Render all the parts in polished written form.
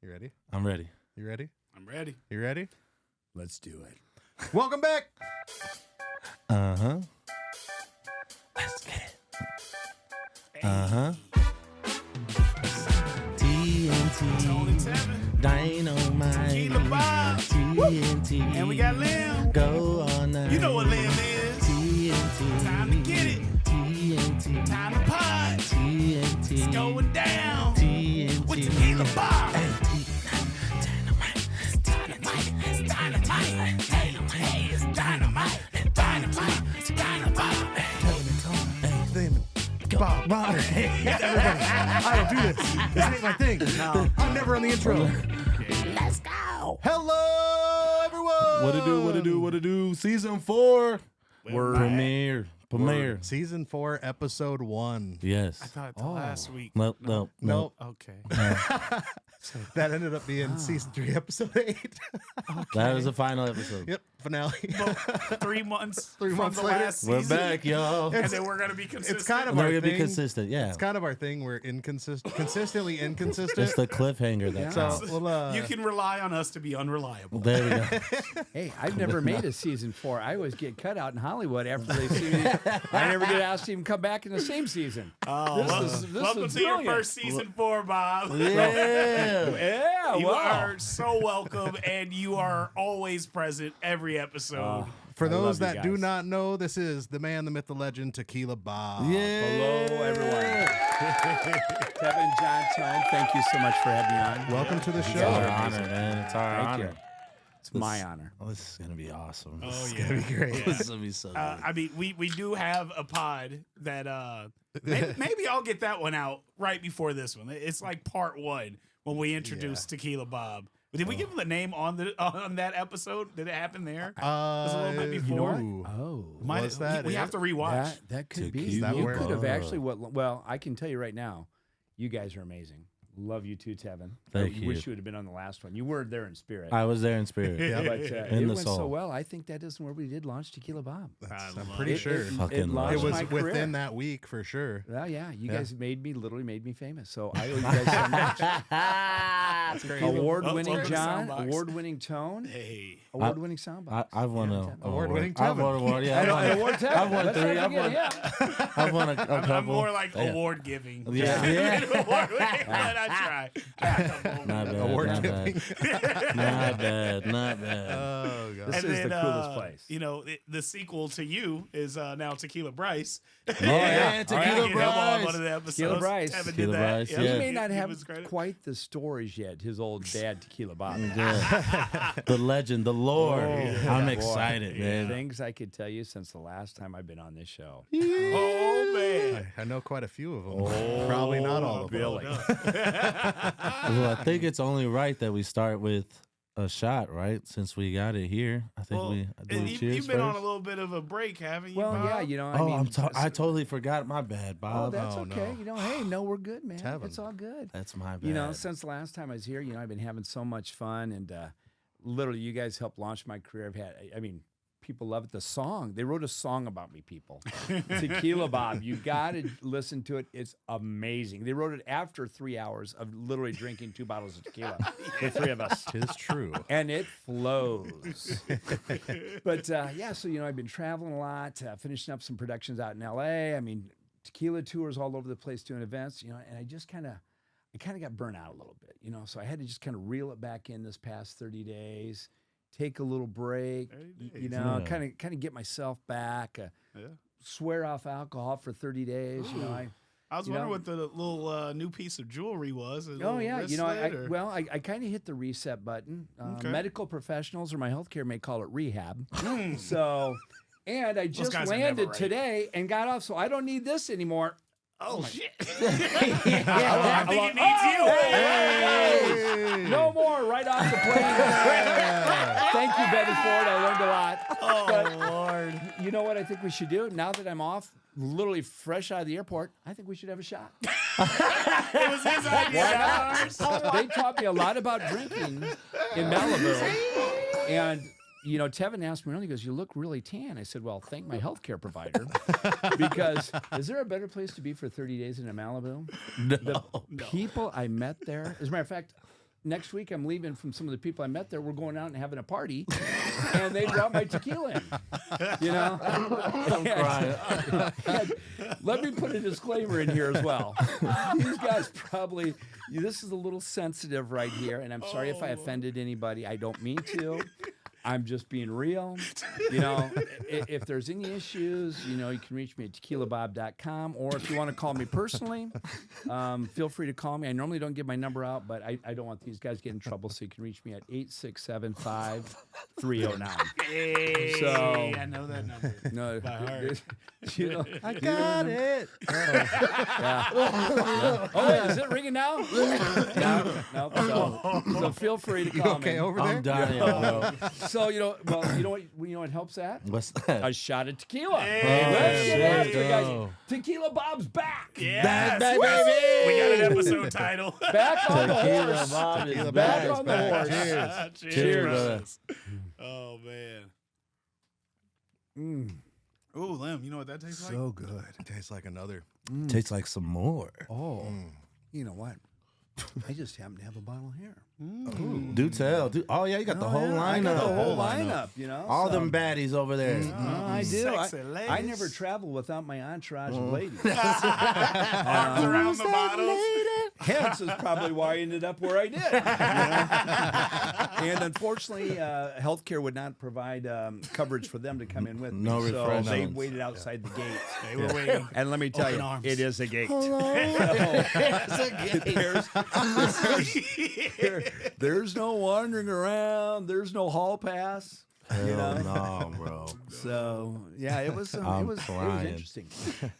You ready? I'm ready. You ready? I'm ready. You ready? Let's do it. Welcome back. Uh-huh. Let's get it. Uh-huh. TNT. Tony Tevin. Dynamite. Tequila Bob. TNT. And we got Lim. Go all night. You know what Lim is. TNT. Time to get it. TNT. Time to pod. TNT. It's going down. TNT. With Tequila Bob. Bob. Everybody. I don't do this. This ain't my thing. No. I'm never on the intro. Let's go. Hello, everyone. What it do? Season 4. We're Premiere. Season 4, episode 1. Yes. I thought the last week. No. Okay. That ended up being season 3, episode 8. That was the final episode. Yep, finale. 3 months. 3 from months the later. last We're season. back, y'all. And then we're gonna be consistent. It's kind of We're our going to thing. be consistent, yeah. It's kind of our thing. We're consistently inconsistent. It's the cliffhanger that So counts. we'll, you can rely on us to be unreliable. There we go. Hey, I've never made a season 4. I always get cut out in Hollywood after they see me. I never get asked to even come back in the same season. Welcome is to your brilliant. first season 4, Bob. Yeah. Yeah, You wow. are so welcome, and you are always present every episode. For I those love you that do guys. not know, this is the man, the myth, the legend, Tequila Bob. Yeah. Hello, everyone. Kevin, John, Tone, thank you so much for having me on. Welcome to the It's show. our honor, man. It's our Thank honor. you. It's my honor. Oh, this is going to be awesome. Oh, It's gonna be great. This is going to be so good. I mean, we do have a pod that maybe I'll get that one out right before this one. It's like part 1 when we introduce Tequila Bob. But did we give him the name on that episode? Did it happen there? Just a little bit before. ooh. Oh. Was that we it? have to rewatch. That could be. Tequila You Bob. could have actually, well, I can tell you right now, you guys are amazing. Love you too, Tevin. Thank I you. wish you would have been on the last one. You were there in spirit. I was there in spirit. Yeah. But In it the went so soul. well. I think that is where we did launch Tequila Bob. I'm love pretty it. sure. Fucking love It launched was my career. within that week for sure. Well, yeah, you Yeah. guys literally made me famous. So I owe you guys so much. That's great. Award-winning welcome to John, Soundbox. award-winning Tone, Hey. award-winning soundbox. I've won Yeah, a Tevin. Award-winning I've won Tevin. a award. Yeah, I've won 3. I've won a couple. I'm more like Yeah. award giving. Yeah. Yeah. But I try. Not bad. Award Not giving. bad. Not bad. Not bad. Oh, God. This is the coolest place. You know, the sequel to you is now Tequila Bryce. Yeah, I Tequila get him on Bryce. one of the episodes. Tequila Bryce. Tevin did Tequila that. Bryce, Yeah. yeah. He may not Give have us credit. quite the stories yet. His old dad, Tequila Bob. Yeah. The legend, the Lord. I'm Boy. excited, man. Things I could tell you since the last time I've been on this show. Oh, man. I know quite a few of them. Probably not all of them. Billy. Well, I think it's only right that we start with a shot, right? Since we got it here, I think Well, we do and cheers you've been on a first. little bit of a break, haven't you? Well, Bob? yeah, you know, I Oh, mean, I totally forgot. My bad, oh, Bob. that's Oh, okay. no. You know, hey, no, we're good, man. Tevin. It's all good. That's my bad. You know, since the last time I was here, you know, I've been having so much fun, and literally, you guys helped launch my career. I mean, people love it. The song, they wrote a song about me, people. Tequila Bob, you got to listen to it. It's amazing. They wrote it after 3 hours of literally drinking 2 bottles of tequila, the 3 of us. Tis true. And it flows. But yeah, so, you know, I've been traveling a lot, finishing up some productions out in LA. I mean, tequila tours all over the place doing events, you know, and I kind of got burnt out a little bit, you know, so I had to just kind of reel it back in this past 30 days, take a little break, 30 you days. know, Yeah. kind of get myself back, Yeah. swear off alcohol for 30 days, you know, I was you wondering know- what the little new piece of jewelry was. Oh yeah, you know, I kind of hit the reset button. Okay. Medical professionals or my healthcare may call it rehab. So, and I just guys are never landed right. today and got off, so I don't need this anymore. Oh, shit. I I think it needs you. Hey! No more, right off the plane. Thank you, Bedford. I learned a lot. Oh, Lord. You know what I think we should do? Now that I'm off, literally fresh out of the airport, I think we should have a shot. It was his idea, not ours. They taught me a lot about drinking in Malibu. And, you know, Tevin asked me earlier, he goes, you look really tan. I said, well, thank my healthcare provider. Because is there a better place to be for 30 days than in Malibu? No. The people I met there, as a matter of fact, next week I'm leaving from some of the people I met there. We're going out and having a party, and they brought my tequila in. You know, I'm crying. let me put a disclaimer in here as well. These guys probably, this is a little sensitive right here, and I'm sorry if I offended anybody. I don't mean to. I'm just being real. You know, if there's any issues, you know, you can reach me at tequilabob.com, or if you want to call me personally, feel free to call me. I normally don't give my number out, but I don't want these guys to get in trouble, so you can reach me at 867-5309. Hey, So- I know that number. No, By heart. you know, I got it. yeah. Oh, wait, is it ringing now? No. So feel free to call Okay, me. over there. I'm dying, bro. So you know what helps that? What's that? A shot of tequila. Hey, Let's get there after you it, guys. go. Tequila Bob's back. Yes. Back, baby. We got an episode title. Back on the Tequila horse. Bob is Tequila Back Bob is on the back. horse. Cheers. Cheers, brothers. Oh man. Ooh, Lim, you know what that tastes like? So good. Tastes like another. Tastes like some more. Oh, you know what? I just happen to have a bottle here. Do tell. Oh, yeah, you got the whole I lineup. got the whole lineup, you know. All so- them baddies over there. I do. Sexy I ladies. never travel without my entourage of ladies. Arms around the bottles. Hence is probably why I ended up where I did. And unfortunately, healthcare would not provide coverage for them to come in with me. No So they refreshments. waited outside the gates. They were waiting. And let me tell Open you, arms. it is a gate. There's no wandering around. There's no hall pass. Hell no, bro. So yeah, it was I'm it was crying. interesting.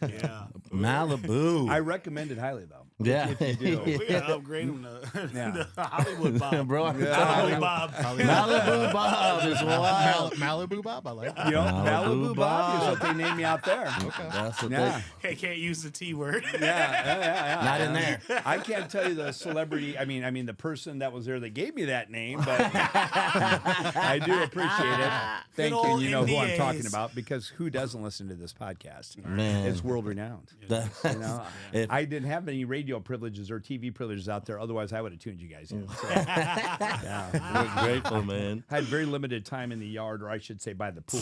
Yeah. Malibu. I recommend it highly though. Yeah. If you do. We gotta upgrade them to, Yeah. to Hollywood Bob. Bro, Hollywood Bob. Malibu Bob is wild. Malibu Bob, I like it. You know, Malibu Malibu Bob is what they named me out there. That's what Yeah. Hey, can't use the T word. Yeah. Not in there. I can't tell you the celebrity. I mean, the person that was there that gave me that name, but I do appreciate it. Thank you. old And you know who I'm NDAs. talking about because who doesn't listen to this podcast? Man. It's world renowned. That- You know, If- I didn't have any radio privileges or TV privileges out there. Otherwise, I would have tuned you guys in. So, yeah. We're grateful, man. I had very limited time in the yard, or I should say by the pool.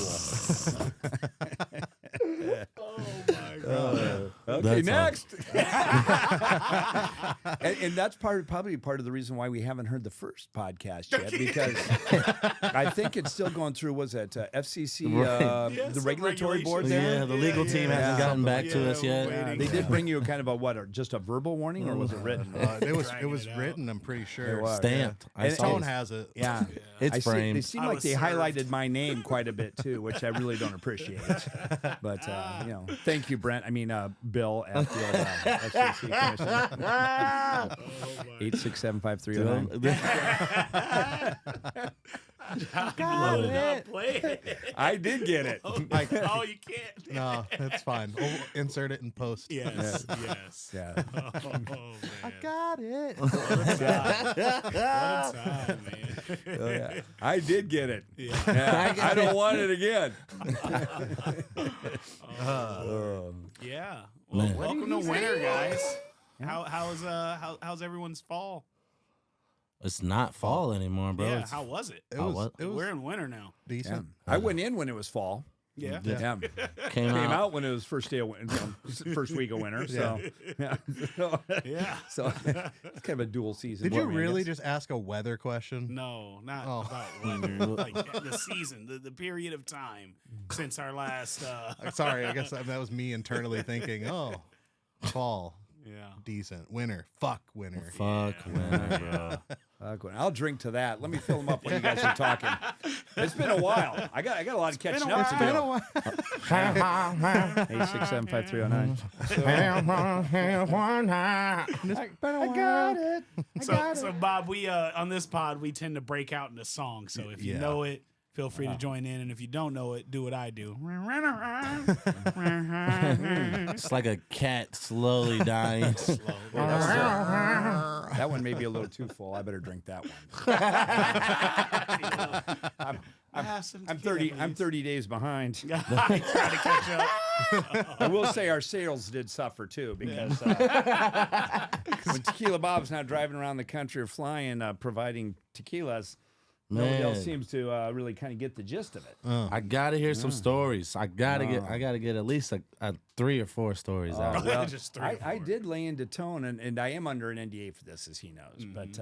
Okay, That's next. and that's probably part of the reason why we haven't heard the first podcast yet, because I think it's still going through. Was it FCC, Yeah, the some regulatory board there? Yeah, the legal team hasn't gotten back to us Yeah, yet. we're waiting. They did bring you kind of just a verbal warning, or was it written? It was Dragging it out. written, I'm pretty sure. It was. Stamped. I And saw Tone it. has it. Yeah, It's They framed. seem I like was they served. highlighted my name quite a bit too, which I really don't appreciate. But you know, thank you, Brent. I mean, Bill at the FCC Commission. 8675309. Load it up, play it. I did get it. Oh, you can't. No, it's fine. We'll insert it in post. Yes, yes. Yeah. Oh, man. Got it. What a time, man. Oh, yeah. I did get it. Yeah. Yeah, I don't want it again. Yeah. Well, Man. welcome to winter, guys. How's everyone's fall? It's not fall anymore, bro. Yeah. It's- How was it? It Oh, was, what? it was We're in winter now. decent. I went in when it was fall. Yeah. Yeah. came Came out. out when it was first day of winter, first week of winter. So, yeah. Yeah. So it's kind of a dual season. Did you for me, I really guess. just ask a weather question? No, not Oh. about weather. Like the season, the period of time since our last. Sorry, I guess that was me internally thinking, oh, fall, Yeah. decent. Winter, fuck winter. Fuck, winter, bro. I'll drink to that. Let me fill them up when you guys are talking. It's been a while. I got a lot of catching up to do. 8675309. I got it. So Bob, we on this pod we tend to break out into songs. So if you Yeah. know it, feel free to join in, and if you don't know it, do what I do. It's like a cat slowly dying. That one may be a little too full. I better drink that one. passing. I'm Tequila, 30. I'm 30 days behind. Trying to catch up. I will say our sales did suffer too because when Tequila Bob's not driving around the country or flying, providing tequilas, nobody else seems to really kind of get the gist of it. I gotta hear some stories. I gotta get at least a 3 or 4 stories out. Well, Just 3 or I 4. did lay into tone, and I am under an NDA for this, as he knows. But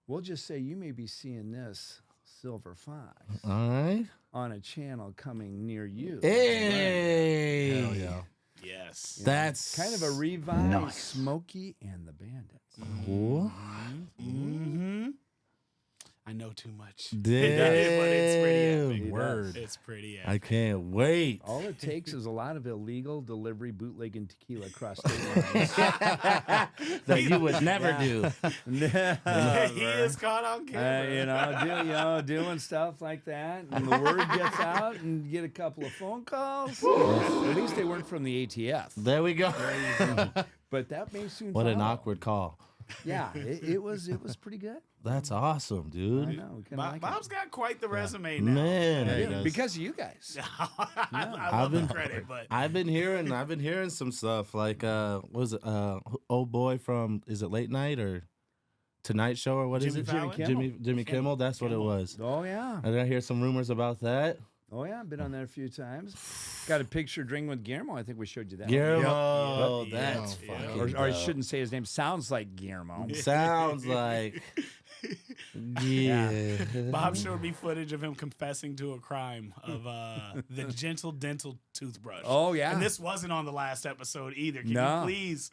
we'll just say you may be seeing this Silver Fox All right. on a channel coming near you. Hey. Hell yeah. Yes. That's Kind of a revive, Smokey and the Bandits. cool. I know too much. Damn. But it's pretty epic. Word. It's pretty epic. I can't wait. All it takes is a lot of illegal delivery, bootlegging tequila across state lines. That you would never do. He is caught on camera. Doing stuff like that, and the word gets out, and you get a couple of phone calls. At least they weren't from the ATF. There we go. But that may soon. What an follow. awkward call. Yeah, it was pretty good. That's awesome, I dude. know. We kinda like Bob's got quite the resume now. Man, it. Because of you guys. I love the credit, but I've been hearing some stuff like what was it old boy from, is it Late Night or Tonight Show or what is Jimmy it? Fallon? Jimmy Kimmel. That's what it was. Oh yeah. I hear some rumors about that. Oh yeah. Been on there a few times. Got a picture drinking with Guillermo. I think we showed you that. Guillermo, Yep. that's Yep. fucking Or I dope. shouldn't say his name. Sounds like Guillermo. Sounds like yeah. Bob showed me footage of him confessing to a crime of the gentle dental toothbrush. Oh, yeah. And this wasn't on the last episode either. Can No. you please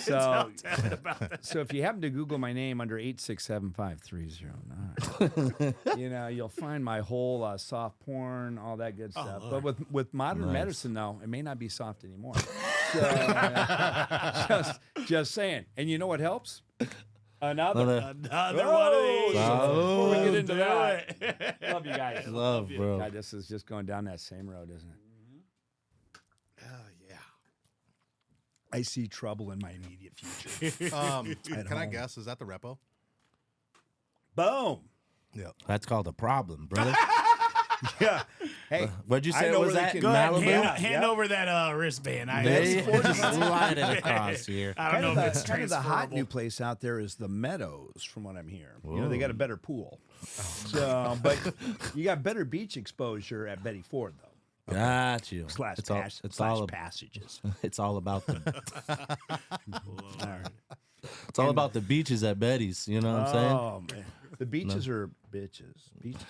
So- tell it about that? So if you happen to Google my name under 8675309, you'll find my whole soft porn, all that good stuff. But with modern Nice. medicine, though, it may not be soft anymore. So, just saying. And you know what helps? Another. Another one of these. Before we get into Do that, it. love you guys. Love, bro. God, this is just going down that same road, isn't it? Oh, yeah. I see trouble in my immediate future. Can I guess? Is that the repo? Boom. Yeah. That's called a problem, brother. Yeah. Hey, What'd you I say know it was where they at? can- Go ahead, Malibu? hand over that wristband. They slide it across here. I don't know if it's Kind of the hot transferable. new place out there is the Meadows, from what I'm hearing. they got a better pool. So, but you got better beach exposure at Betty Ford, though. Got you. Slash, It's all, pas- it's slash all, passages. it's all about the Lord. it's all about the beaches at Betty's. You know what I'm saying? Oh, man. The beaches are bitches. Beaches.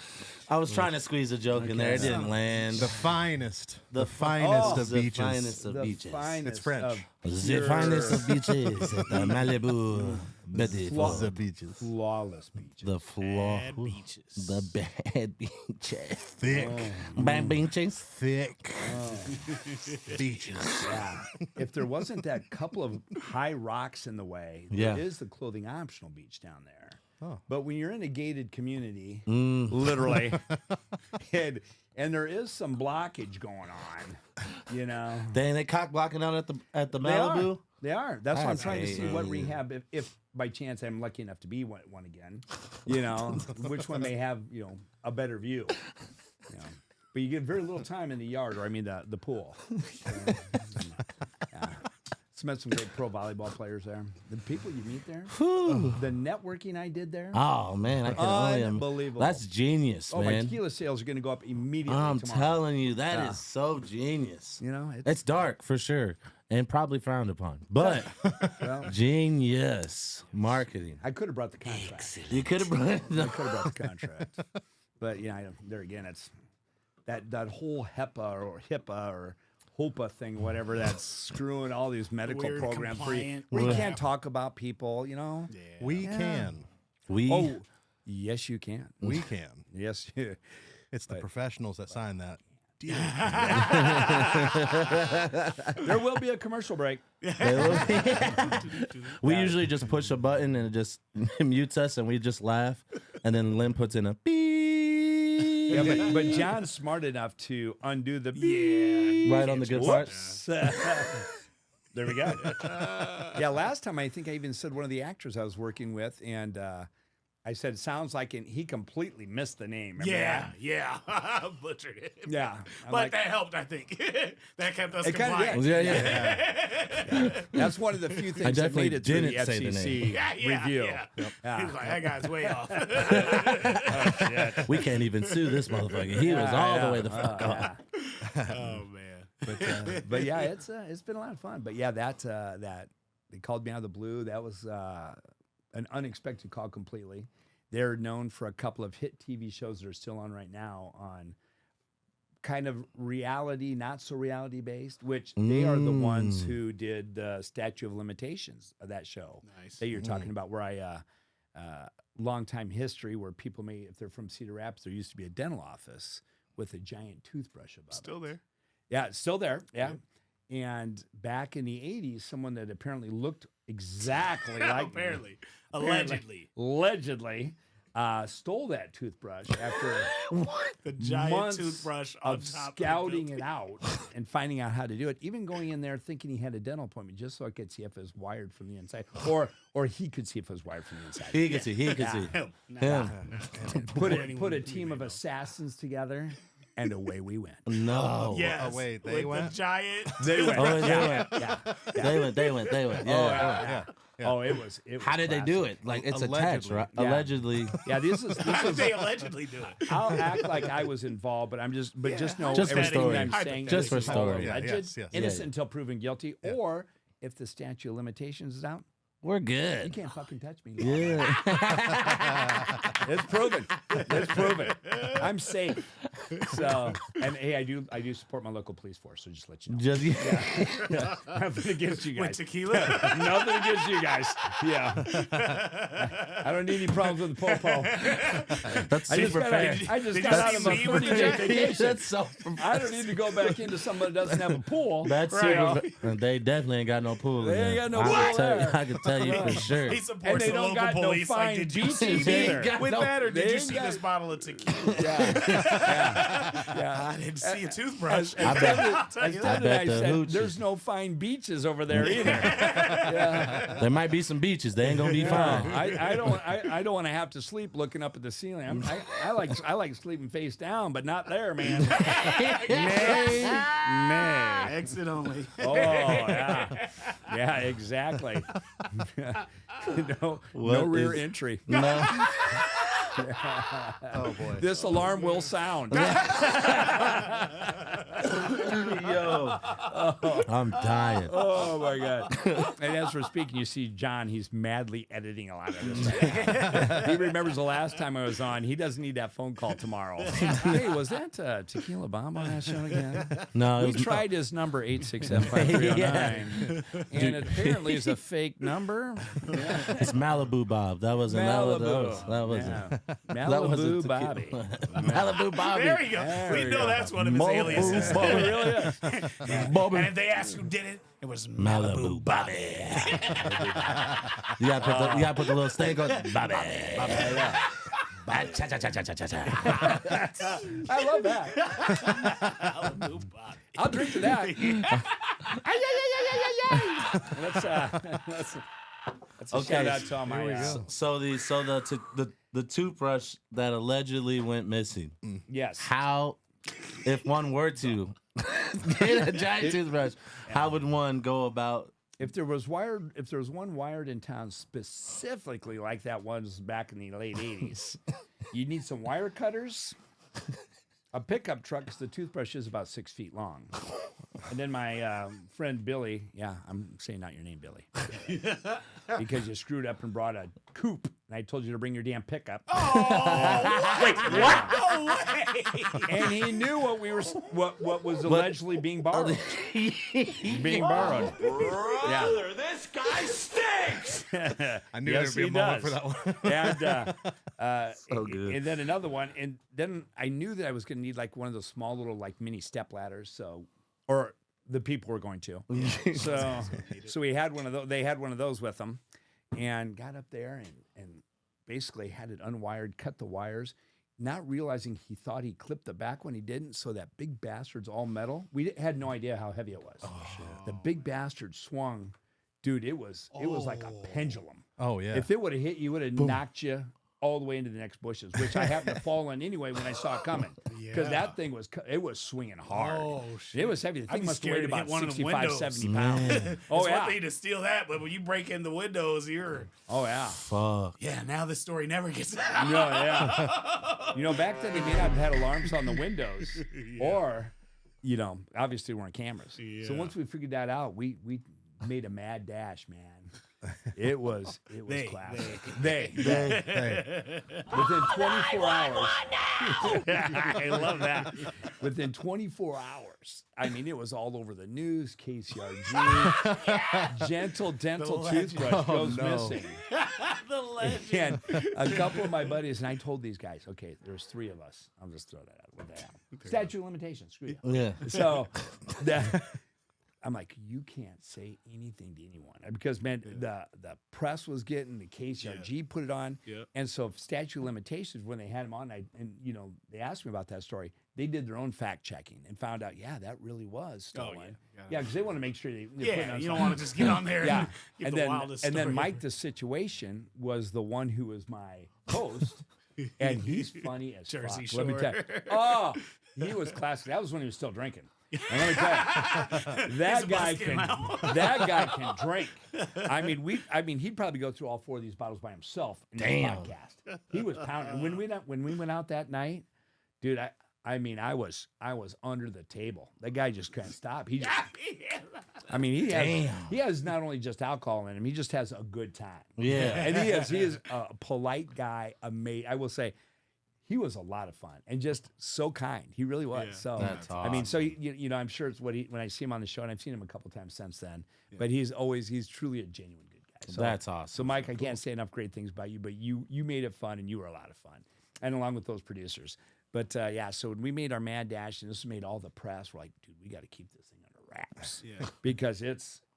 I was trying to squeeze a joke in there. It didn't land. The finest. The Oh, finest of the beaches. finest of The beaches. finest It's French. of The pure, finest of beaches at the Malibu Betty The Ford. beaches. flawless beaches. The floor. Bad beaches. The bad beaches. Thick. Bad beaches. Thick. Beaches. Yeah. If there wasn't that couple of high rocks in the way, Yeah. there is the clothing optional beach down there. Oh. But when you're in a gated community, Mm. literally, and there is some blockage going on, Dang, they cock blocking out at the They are. Malibu. They are. That's why I'm That's trying to see what crazy. rehab, if by chance I'm lucky enough to be one again, which one may have, a better view. But you get very little time in the yard, or I mean the pool. Yeah. Met some great pro volleyball players there. The people you meet there, the networking I did there. Oh man, I can only Unbelievable. That's genius, Oh, my man. tequila sales are going to go up immediately I'm tomorrow. telling you, that is so genius. It's, It's dark for sure, and probably frowned upon, but well, genius marketing. I could have brought the contract. You could have I could have brought the contract. But there again, it's that whole HIPAA or HOPA thing, whatever, that's screwing all these medical Weird, programs compliant. where you Yeah. can't talk about people, We can. we. Oh, yes, you can. We can. Yes, It's the professionals that sign that. there will be a commercial break. We usually just push a button and it just mutes us, and we just laugh, and then Lynn puts in a beep. Yeah, but John's smart enough to undo the beep. Right on the good part. Whoops. There we go. Yeah, last time I think I even said one of the actors I was working with, and I said, sounds like, and he completely missed the name. Remember that? Yeah. Butchered it. Yeah. But that helped, I think. That kept us It kinda compliant. did. Yeah. That's one of the few things that definitely made it through the didn't say the FCC review. Yeah. Yeah. He was like, that guy's way off. We can't even sue this motherfucker. He was all the way the fuck off. Oh, man. But yeah, it's been a lot of fun. But yeah, that they called me out of the blue. That was an unexpected call completely. They're known for a couple of hit TV shows that are still on right now on kind of reality, not so reality based, which they are the ones who did the Statute of Limitations of that show that you're talking about, where I long time history where people may, if they're from Cedar Rapids, there used to be a dental office with a giant toothbrush above Still it. there. Yeah, it's still there. Yeah. And back in the 80s, someone that apparently looked exactly like Apparently. me, allegedly stole that toothbrush after The giant months toothbrush on of top scouting of it out and finding out how to do it, even going in there thinking he had a dental appointment just so I could see if it was wired from the inside, or he could see if it was wired from the inside. He could see. He could see. Him. Him. Put a team of assassins together, and away we went. No. Yes. Oh, wait, they with went? the giant. They went. Oh, they went. Yeah. They went. Yeah. Oh, it was. How did they do classic. it? Like, it's Allegedly. attached, right? Yeah. Allegedly. Yeah, this is. How did they allegedly do it? I'll act like I was involved, but just know Just for everything story. I'm saying Just is for all story. alleged, Yes, yes. innocent Yeah. until proven guilty, or if the statute of limitations is out, We're you good. can't fucking touch me. Yeah. It's proven. It's proven. I'm safe. So, and hey, I do support my local police force. So just let you know. Just Nothing against you With guys. tequila? Nothing against you guys. Yeah. I don't need any problems with the popo. that's I just super fair. Did you got out of see a me with the 30-day jacket? vacation. That's so. I don't need to go back into someone that doesn't have a pool. That's Right. super. They definitely ain't got no pool. They in ain't there. got no I pool can tell you- there. I can tell you for sure. He And supports they the don't local got no police. Like, fine did you beaches see me either. with that, or They did you ain't see got- this bottle of tequila? Yeah. I didn't see a toothbrush. I bet- I'll tell you Instead that. bet I the said, hooch is- there's no fine beaches over there either. Yeah. There might be some beaches. They ain't gonna be fine. I don't want to have to sleep looking up at the ceiling. I like sleeping face down, but not there, man. Man. Exit only. Oh yeah, exactly. No What rear is- entry. No. Oh boy. This alarm will sound. Yo. I'm dying. Oh my god! And as we're speaking, you see John. He's madly editing a lot of this. He remembers the last time I was on. He doesn't need that phone call tomorrow. Hey, was that Tequila Bomb on that show again? No, it We was tried his number 8675309, and it apparently is a fake number. It's Malibu Bob. That wasn't Malibu. That was Yeah. that was Malibu a Bobby. Malibu Bobby. There you go. There We you know go. that's one of his aliases. It really is. And if they ask who did it, it was Malibu Bobby. You gotta put the little steak on Bobby. I love that. Malibu Bobby. I'll drink to that. Let's Okay, shout out to all my. So the toothbrush that allegedly went missing. Yes. How, if one were to get a giant toothbrush, how would one go about? If there was one wired in town specifically like that was back in the late 80s, you need some wire cutters, a pickup truck, because the toothbrush is about 6 feet long. And then my friend Billy, yeah, I'm saying not your name, Billy, because you screwed up and brought a coupe, and I told you to bring your damn pickup. Wait, what? No way. And he knew what was allegedly being borrowed. Being borrowed. Yeah. This guy stinks! I knew Yes, there'd be a he moment does. for that one. And So good. and then another one, and then I knew that I was going to need like one of those small little like mini step ladders, or the people were going to. So we had one of those. They had one of those with them, and got up there and basically had it unwired, cut the wires, not realizing he thought he clipped the back one. He didn't. So that big bastard's all metal. We had no idea how heavy it was. Oh shit! The big bastard swung, dude. It was like a pendulum. Oh yeah. If it would have hit you, it would have knocked you all the way into the next bushes, which I happened to fall in anyway when I saw it coming. Because that thing was swinging hard. Oh, shit. It was heavy. The I'd thing be must have scared weighed to hit about one of them 65, windows. 70 pounds. It's one thing to steal that, but when you break in the windows, you're... Oh, yeah. Fuck. Yeah, now this story never gets out. No, yeah. Back then they may not have had alarms on the windows, or, obviously weren't cameras. Yeah. So once we figured that out, we made a mad dash, man. It was classic. They. Within 24 hours. I love that. Within 24 hours. I mean, it was all over the news. KCRG. Gentle dental toothbrush goes missing. The legend. And a couple of my buddies, and I told these guys, okay, there's 3 of us. I'll just throw that out. What the hell? Statute of limitations. Screw you. Yeah. So I'm like, you can't say anything to anyone because, man, the press was getting the KCRG put it on, and so statute of limitations when they had him on, they asked me about that story. They did their own fact checking and found out, that really was stolen. Because they want to make sure they put it on. You don't want to just get on there and give the wildest story. And then Mike, the situation was the one who was my host, and he's funny as Jersey fuck. Let me tell you. Shore. Oh, he was classic. That was when he was still drinking. And let me tell you, that guy can drink. I mean, he'd probably go through all 4 of these bottles by himself in the podcast. He was pounding. When we went out that night, dude, I was under the table. That guy just couldn't stop. He has not only just alcohol in him, he just has a good time. Yeah. And he is a polite guy, amazing. I will say, he was a lot of fun and just so kind. He really was. Yeah. So That's I mean, so I'm sure it's when I see him on the show, and I've seen him a couple times since then. But he's truly a genuine good guy. So That's awesome. So Mike, I can't say enough great things about you, but you made it fun and you were a lot of fun, and along with those producers. But so when we made our mad dash and this made all the press, we're like, dude, we got to keep this thing under wraps because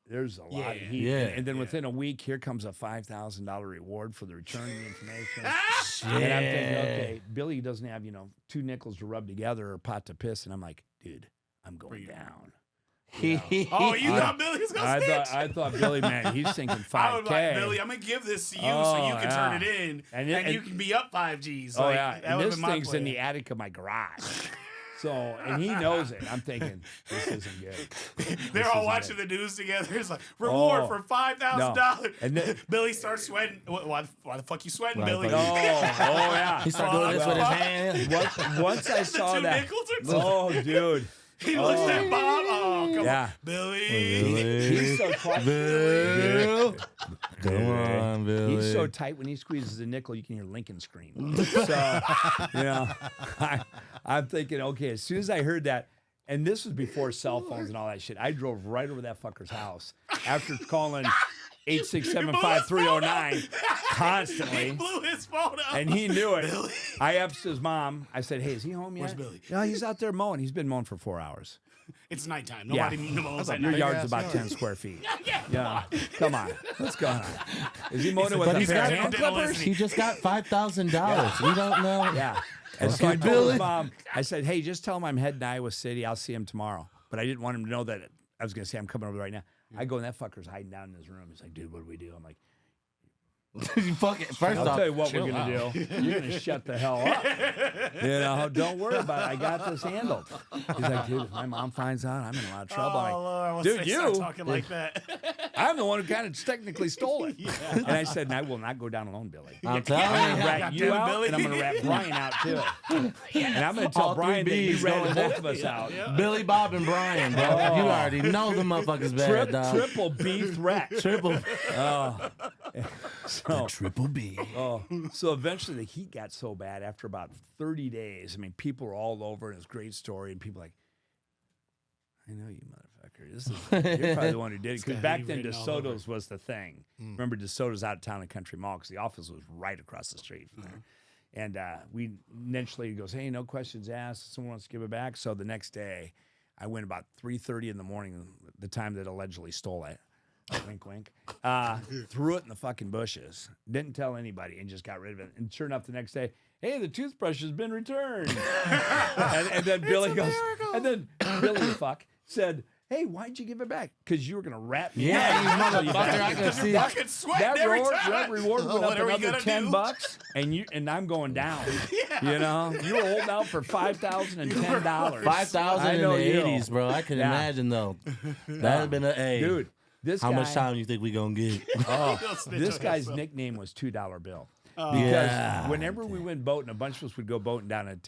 there's a lot of heat. Yeah. And then within a week, here comes a $5,000 reward for the returning information. And I'm thinking, okay, Billy doesn't have, 2 nickels to rub together or a pot to piss. And I'm like, dude, I'm going down. You thought Billy was going to snitch? I thought Billy, man, he's thinking 5K. I was like, Billy, I'm going to give this to you so you can turn it in and you can be up 5 Gs. Oh, like, yeah. That And would this have been my thing's plan. in the attic of my garage. So, and he knows it. I'm thinking, this isn't good. They're all watching the news together. It's like, reward for $5,000. And then, Billy starts sweating. Why the fuck you sweating, Billy? oh, yeah. He started doing this with his hand. Once I saw Two that. nickels or something? Oh, dude. He looks at Bob. Oh, come on. Billy. Billy. He's so tight. Come on, Billy. He's so tight when he squeezes a nickel, you can hear Lincoln scream. So, I'm thinking, okay, as soon as I heard that, and this was before cell phones and all that shit, I drove right over that fucker's house after calling 867-5309 constantly. He blew his phone up. And he knew it. Billy. I asked his mom. I said, hey, is he home yet? Where's Billy? No, he's out there mowing. He's been mowing for 4 hours. It's nighttime. Nobody knows at Your night. yard's about 10 square feet. Yeah. Come on. What's going on? Is he mowing it with But a he's pair of got hand clippers? He just got $5,000. We don't know. Yeah. And so I Okay, told Billy. his mom, I said, hey, just tell him I'm heading to Iowa City. I'll see him tomorrow. But I didn't want him to know that I was going to say I'm coming over right now. I go, and that fucker's hiding down in his room. He's like, dude, what do we do? I'm like, Fuck it. First I'll off, tell you what we're chill going to do. You're going to shut the hell up. Don't worry about it. I got this handled. He's like, dude, if my mom finds out, I'm in a lot of trouble. I'm like, Lord, dude, start talking like that. I'm the one who kind of technically stole it. And I said, and I will not go down alone, Billy. I'm I'm telling going to you. rat you out, and I'm going to rat Brian out, too. And I'm going to tell All 3 Brian that you Bs ratted going both of us out. Billy, Bob, and Brian, bro. You already know the motherfuckers bad, dog. Triple B threat. Triple. So, Triple B. so eventually the heat got so bad after about 30 days. I mean, people were all over, and it's a great story. And people like, I know you, motherfucker. This is you're probably the one who did it. Because back then, DeSoto's was the thing. Remember, DeSoto's out of town at Country Mall because the office was right across the street from there. And we eventually goes, hey, no questions asked. Someone wants to give it back. So the next day, I went about 3:30 in the morning, the time that allegedly stole it. Wink, wink. Threw it in the fucking bushes. Didn't tell anybody and just got rid of it. And sure enough, the next day, hey, the toothbrush has been returned. and then Billy goes, and then Billy said, Hey, why'd you give it back? Because you were gonna rat me. Yeah, out. you motherfucker! I can see. Fucking sweating That every reward, time. that reward went What up are we another gonna do? $10, and I'm going down. Yeah. You know, you were holding out for $5,010. 5,000 in the know you. 80s, bro. I can Yeah. imagine though. That'd have been a hey, Dude. This How guy, much time you think we gonna get? This guy's nickname was $2 bill. Oh. Because Yeah. whenever we went boating, a bunch of us would go boating down at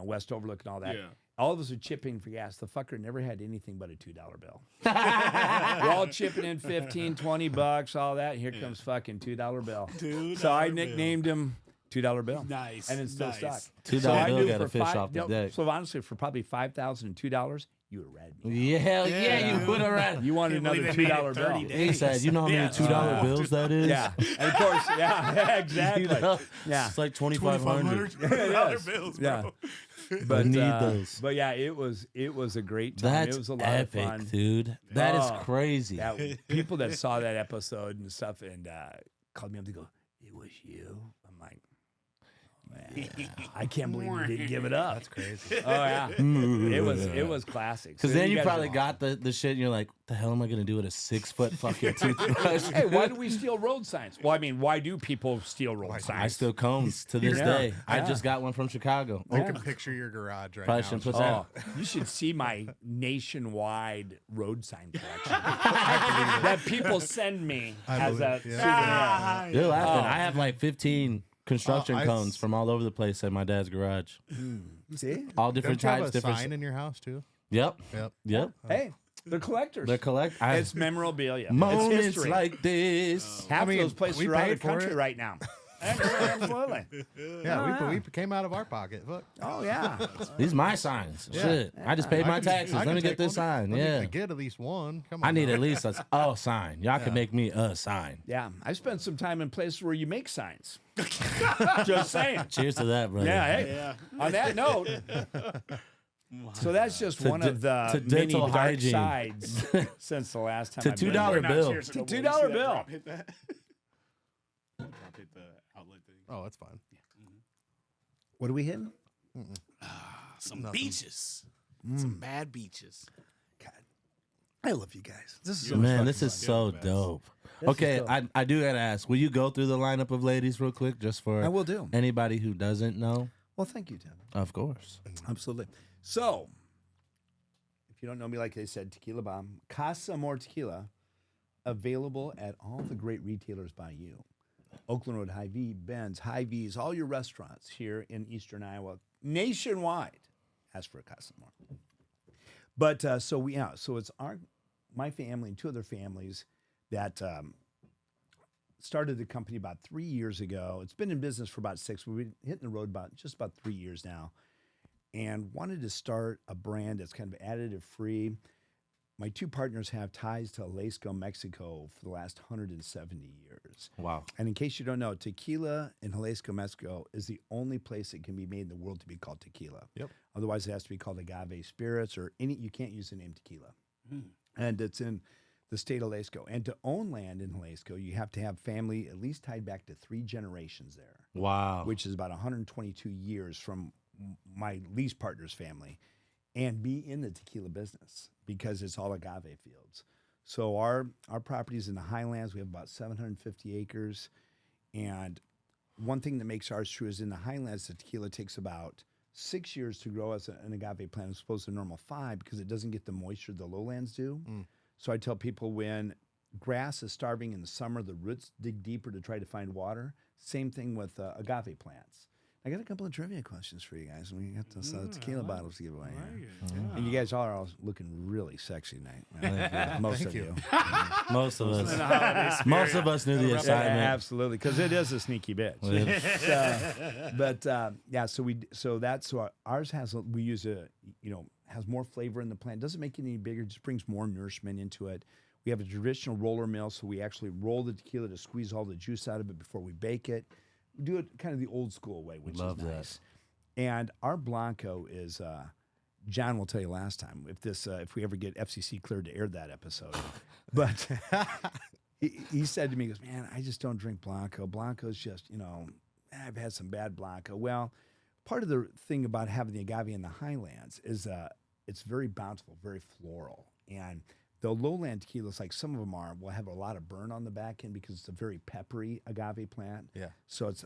West Overlook and all that. Yeah. All of us would chip in for gas. The fucker never had anything but a $2 bill. We're all chipping in 15, 20 bucks, all that. Here comes fucking $2 bill. So I nicknamed him $2 bill. Nice. And it's still nice. stuck. $2 So I bill knew got a for fish off the deck. So honestly, for probably $5,002, you would read me. Yeah, hell yeah, you would have read. You wanted Can't believe another they made it $2 30 bill. days. He said, "You know how many Yeah. $2 bills that is? Yeah, and of course, yeah, exactly. You know? Yeah. It's like 2,500. $2,500 bills, bro. Yeah. But need those. But yeah, it was a great time. That's It was a lot epic, of fun. dude. That is Oh, crazy. People that saw that episode and stuff and called me up to go, "It was you." I'm like, man, I can't believe you didn't give it up. That's crazy. Oh yeah, it was classic. Because So then you guys probably are got the shit, and you're like, "The hell am I gonna do with a 6-foot fucking toothbrush?" Hey, why do we steal road signs? Well, I mean, why do people steal road signs? I still cones to this Yeah. day. I Yeah. just got one from Chicago. I can picture your garage right Probably now. shouldn't put Oh, that. you should see my nationwide road sign collection that people send me as a believe, yeah. souvenir. You're laughing. I have like 15 construction I- cones from all over the place at my dad's garage. See? All different Don't you have types, a different. sign in your house too? Yep. Yep. Yep. Hey, they're collectors. They're collect. It's memorabilia. It's moments history. like this. Half I mean, of those places we are out of paid the for country it. right now. Absolutely. Yeah, we came out of our pocket. Look. Oh yeah. These my signs. Shit. I just paid my taxes. Let me get this sign. I Yeah. get at least one. Come on. I need now. at least a sign. Y'all can make me a sign. Yeah. I spent some time in places where you make signs. Just saying. Cheers to that, brother. Yeah. Hey. On that note. So that's just To one de- of the to many dental dark hygiene. sides since the last time. To I've been $2 there. bill. Cheers To to $2 bill. Hit that. Drop hit the outlet thing. Oh, that's fine. What are we hitting? Some beaches. Some bad beaches. God, I love you guys. This is so much Man, fun. this is so dope. Okay, dope. I do gotta ask. Will you go through the lineup of ladies real quick, just for I will do. anybody who doesn't know? Well, thank you, Tim. Of course. Absolutely. So, if you don't know me, like I said, Tequila Bomb, Casa, Amor Tequila, available at all the great retailers by you. Oakland Road, Hy-Vee, Ben's, Hy-Vee's, all your restaurants here in Eastern Iowa, nationwide. Ask for a Casa Amor. But so it's my family and two other families that started the company about 3 years ago. It's been in business for about 6. We've been hitting the road just about 3 years now, and wanted to start a brand that's kind of additive free. My two partners have ties to Jalisco, Mexico for the last 170 years. Wow. And in case you don't know, tequila in Jalisco, Mexico is the only place it can be made in the world to be called tequila. Yep. Otherwise, it has to be called agave spirits or you can't use the name tequila. And it's in the state of Jalisco. And to own land in Jalisco, you have to have family at least tied back to 3 generations there, Wow. which is about 122 years from my lease partner's family, and be in the tequila business because it's all agave fields. So our property is in the highlands. We have about 750 acres. And one thing that makes ours true is in the highlands, the tequila takes about 6 years to grow as an agave plant as opposed to normal 5 because it doesn't get the moisture the lowlands do. So I tell people when grass is starving in the summer, the roots dig deeper to try to find water. Same thing with agave plants. I got a couple of trivia questions for you guys, and we got those tequila bottles to give away here. And you guys are all looking really sexy tonight. Most of you. Most of us. Most of us knew the Yeah, assignment. absolutely, because it is a sneaky bitch. Ours has has more flavor in the plant. Doesn't make it any bigger. Just brings more nourishment into it. We have a traditional roller mill, so we actually roll the tequila to squeeze all the juice out of it before we bake it. We do it kind of the old school way, which Love is that. nice. And our Blanco is, John will tell you last time if we ever get FCC cleared to air that episode, but he said to me, he goes, "Man, I just don't drink Blanco. Blanco's just, I've had some bad Blanco." Well, part of the thing about having the agave in the highlands is it's very bountiful, very floral. And the lowland tequilas, like some of them will have a lot of burn on the back end because it's a very peppery agave plant. Yeah. So it's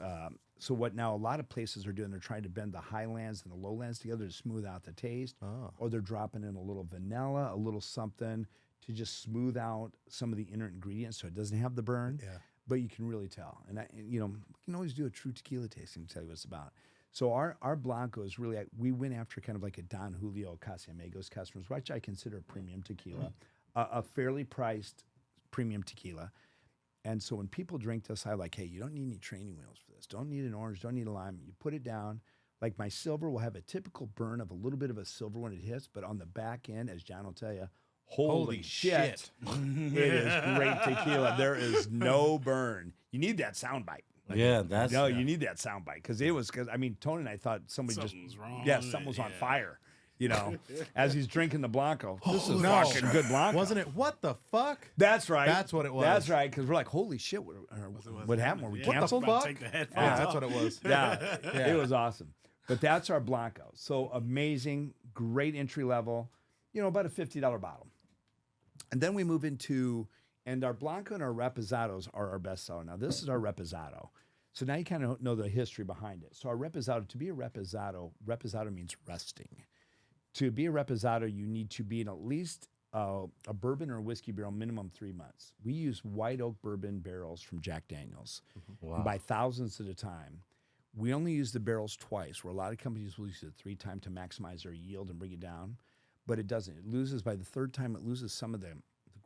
so what now a lot of places are doing, they're trying to bend the highlands and the lowlands together to smooth out the taste. Oh. Or they're dropping in a little vanilla, a little something to just smooth out some of the inner ingredients so it doesn't have the burn. Yeah. But you can really tell. And we can always do a true tequila tasting to tell you what it's about. So our Blanco is really, we went after kind of like a Don Julio Casamigos customers, which I consider a premium tequila, a fairly priced premium tequila. And so when people drink this, I like, hey, you don't need any training wheels for this. Don't need an orange, don't need a lime. You put it down. Like my silver will have a typical burn of a little bit of a silver when it hits, but on the back end, as John will tell you, holy shit. It is great tequila. There is no burn. You need that soundbite. Yeah, that's You need that soundbite because Tony and I thought something Something's wrong. Yeah, something was on fire. As he's drinking the Blanco. This is no. fucking good Blanco. Wasn't it? What the fuck? That's right. That's what it was. That's right, because we're like, holy shit, what happened? Were we canceled? About to take the headphones Yeah, off. that's what it was. Yeah, it was awesome. But that's our Blanco. So amazing, great entry level, about a $50 bottle. And then we move into, and our Blanco and our Reposados are our best seller. Now, this is our Reposado. So now you kind of know the history behind it. So our Reposado, to be a Reposado means resting. To be a Reposado, you need to be in at least a bourbon or a whiskey barrel, minimum 3 months. We use white oak bourbon barrels from Jack Daniels by thousands at a time. We only use the barrels twice, where a lot of companies will use it 3 times to maximize their yield and bring it down. But it doesn't. It loses by the 3rd time, it loses some of the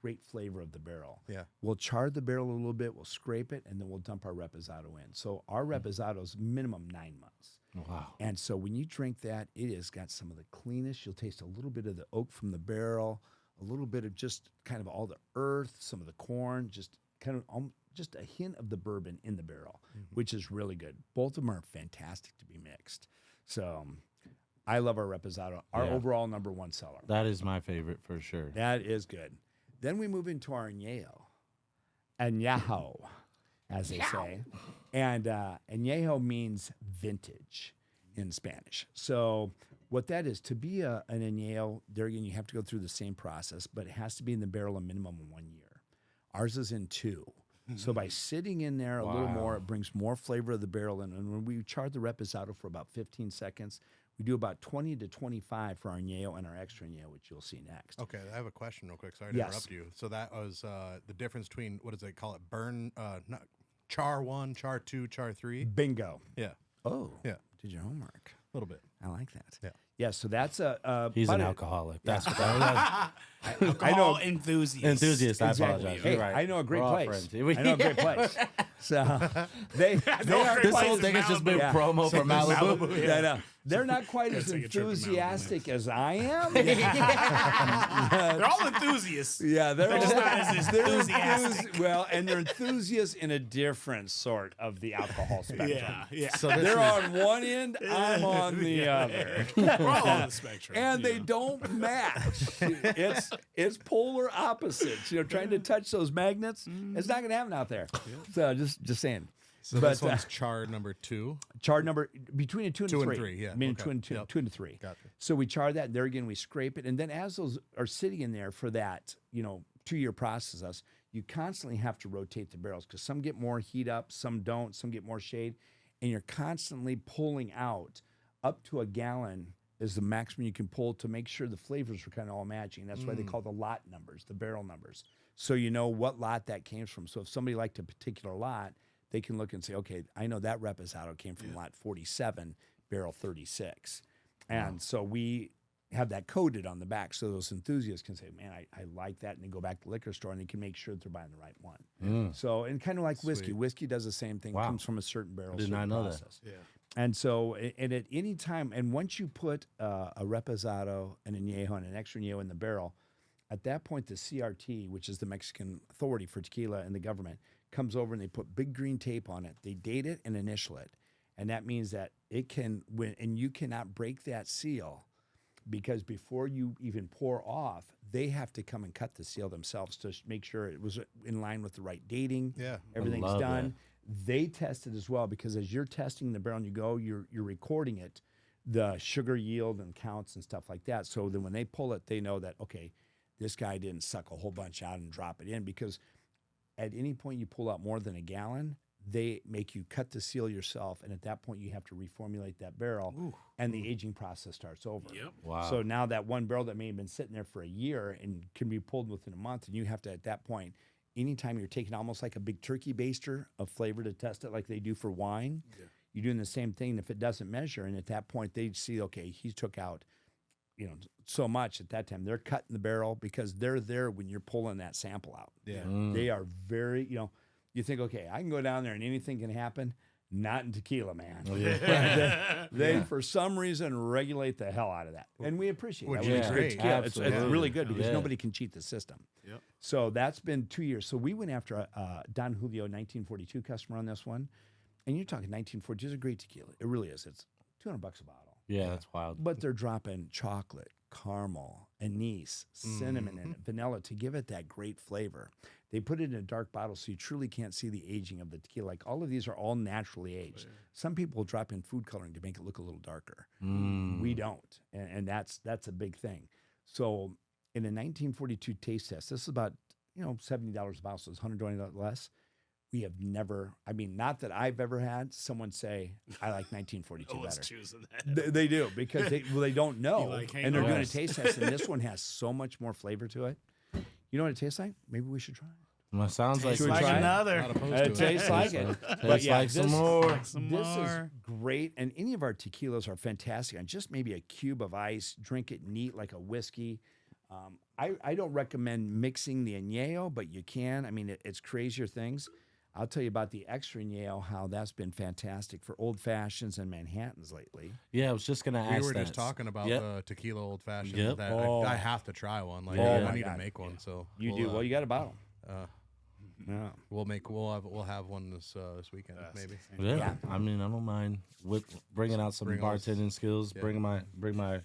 great flavor of the barrel. Yeah. We'll char the barrel a little bit, we'll scrape it, and then we'll dump our Reposado in. So our Reposado is minimum 9 months. Wow. And so when you drink that, it has got some of the cleanest. You'll taste a little bit of the oak from the barrel, a little bit of just kind of all the earth, some of the corn, just kind of just a hint of the bourbon in the barrel, which is really good. Both of them are fantastic to be mixed. So I love our Reposado, our overall number 1 seller. That is my favorite for sure. That is good. Then we move into our Añejo, as they say. And Añejo means vintage in Spanish. So what that is, to be an Añejo, there again, you have to go through the same process, but it has to be in the barrel a minimum of 1 year. Ours is in 2. So by sitting in there a little more, it brings more flavor of the barrel in. And when we char the Reposado for about 15 seconds, we do about 20 to 25 for our Añejo and our extra Añejo, which you'll see next. Okay, I have a question real quick. Sorry to interrupt you. So that was the difference between, what does they call it? Burn, not char 1, char 2, char 3? Bingo. Yeah, Oh. Yeah. Did your homework. a little bit. I like that. Yeah. Yeah, so that's He's but an it- alcoholic. That's what that I know. Enthusiast. enthusiast. I Exactly. apologize. Hey, You're right. I know a great We're all place. friends. I know a great place. So they are This place whole is thing has just been Yeah. promo for Malibu. Malibu, I know. They're not quite as take a trip to Malibu enthusiastic as I am. They're all enthusiasts. Yeah, they're just all- not as they're enthusiastic. well, and they're enthusiasts in a different sort of the alcohol spectrum. Yeah, yeah. So this They're is, on one end, I'm on the other. We're all on the spectrum. And they you know. don't match. It's polar opposites. Trying to touch those magnets, it's not going to happen out there. So just saying. So But, this one's char number 2. Char number between a 2 and 2 3. and 3, yeah, I mean, okay. 2 and 2, Yep. 2 and 3. Gotcha. So we char that. There again, we scrape it, and then as those are sitting in there for that 2-year process, you constantly have to rotate the barrels because some get more heat up, some don't, some get more shade, and you're constantly pulling out up to a gallon is the maximum you can pull to make sure the flavors are kind of all matching. That's why they call the lot numbers, the barrel numbers. So you know what lot that came from. So if somebody liked a particular lot, they can look and say, okay, I know that Reposado came from lot 47, barrel 36. And so we have that coded on the back so those enthusiasts can say, man, I like that. And they go back to the liquor store and they can make sure that they're buying the right one. So, and kind of like whiskey. Sweet. Whiskey does the same thing. Wow. Comes from a certain barrel. Did not certain know that. process. Yeah. And so, and at any time, and once you put a Reposado, an Añejo, and an extra Añejo in the barrel, at that point, the CRT, which is the Mexican authority for tequila and the government, comes over and they put big green tape on it. They date it and initial it. And that means that it can, and you cannot break that seal because before you even pour off, they have to come and cut the seal themselves to make sure it was in line with the right dating. Yeah. Everything's love done. They test it as well because as you're testing the barrel and you go, you're recording it, the sugar yield and counts and stuff like that. So then when they pull it, they know that, okay, this guy didn't suck a whole bunch out and drop it in, because at any point you pull out more than a gallon, they make you cut the seal yourself, and at that point you have to reformulate that barrel, and the aging process starts over. Yep. Wow. So now that one barrel that may have been sitting there for a year and can be pulled within a month, and you have to, at that point, anytime you're taking almost like a big turkey baster of flavor to test it like they do for wine, you're doing the same thing. If it doesn't measure, and at that point they see, okay, he took out, so much at that time, they're cutting the barrel, because they're there when you're pulling that sample out. Yeah. They are very, you think, okay, I can go down there and anything can happen. Not in tequila, man. They for some reason, regulate the hell out of that. And we appreciate that. Which is great. Tequila. It's really good, because Yeah. nobody can cheat the system. Yep. So that's been 2 years. So we went after a Don Julio 1942 customer on this one. And you're talking 1942 is a great tequila. It really is. It's $200 a bottle. Yeah, that's wild. But they're dropping chocolate, caramel, anise, cinnamon, and vanilla to give it that great flavor. They put it in a dark bottle so you truly can't see the aging of the tequila. Like, all of these are all naturally aged. Some people will drop in food coloring to make it look a little darker. We don't, and that's a big thing. So in a 1942 taste test, this is about $70 a bottle, so it's $120 less. We have never, not that I've ever had someone say, I like 1942 I was better. choosing that. They do, because they don't know, like and they're doing a hangovers. taste test, and this one has so much more flavor to it. You know what it tastes like? Maybe we should try it. Well, sounds like Tastes like try it? another. Not opposed It to it. tastes like it. Tastes like some more. Some This is more. great, and any of our tequilas are fantastic. On just maybe a cube of ice, drink it neat like a whiskey. I don't recommend mixing the añejo, but you can. It's crazier things. I'll tell you about the extra añejo, how that's been fantastic for old fashions and Manhattans lately. Yeah, I was just gonna ask. We were that. just talking about Yep. the tequila old fashioned. Yep. That Oh. I have to try one. Like, Oh I my need God. to make one. So You we'll, do well. You got a bottle. Yeah. We'll have one this weekend maybe. Yeah. Yeah. I don't mind bringing out some Bring all- bartending skills. Yeah. Bring my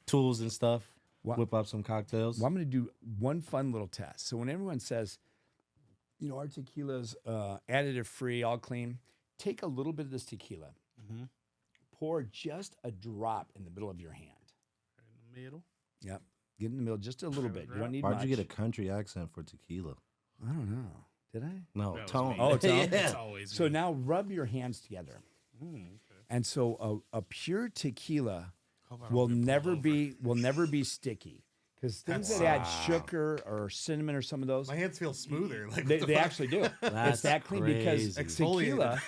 tools and stuff. Wow. Whip up some cocktails. Well, I'm going to do one fun little test. So when everyone says, our tequila's additive free, all clean, take a little bit of this tequila, pour just a drop in the middle of your hand. In the middle. Yep. Get in the middle, just a little bit. You don't need Why'd much. you get a country accent for tequila? I don't know. Did I? No, That was tone. me. Oh, tone? It's Yeah. always So me. now rub your hands together. And so a pure tequila Hope I don't will get pulled never over. be sticky. Because things that add sugar or cinnamon or some of those, My hands feel smoother. Like, they what the fuck? actually do. It's That's that clean because crazy. tequila,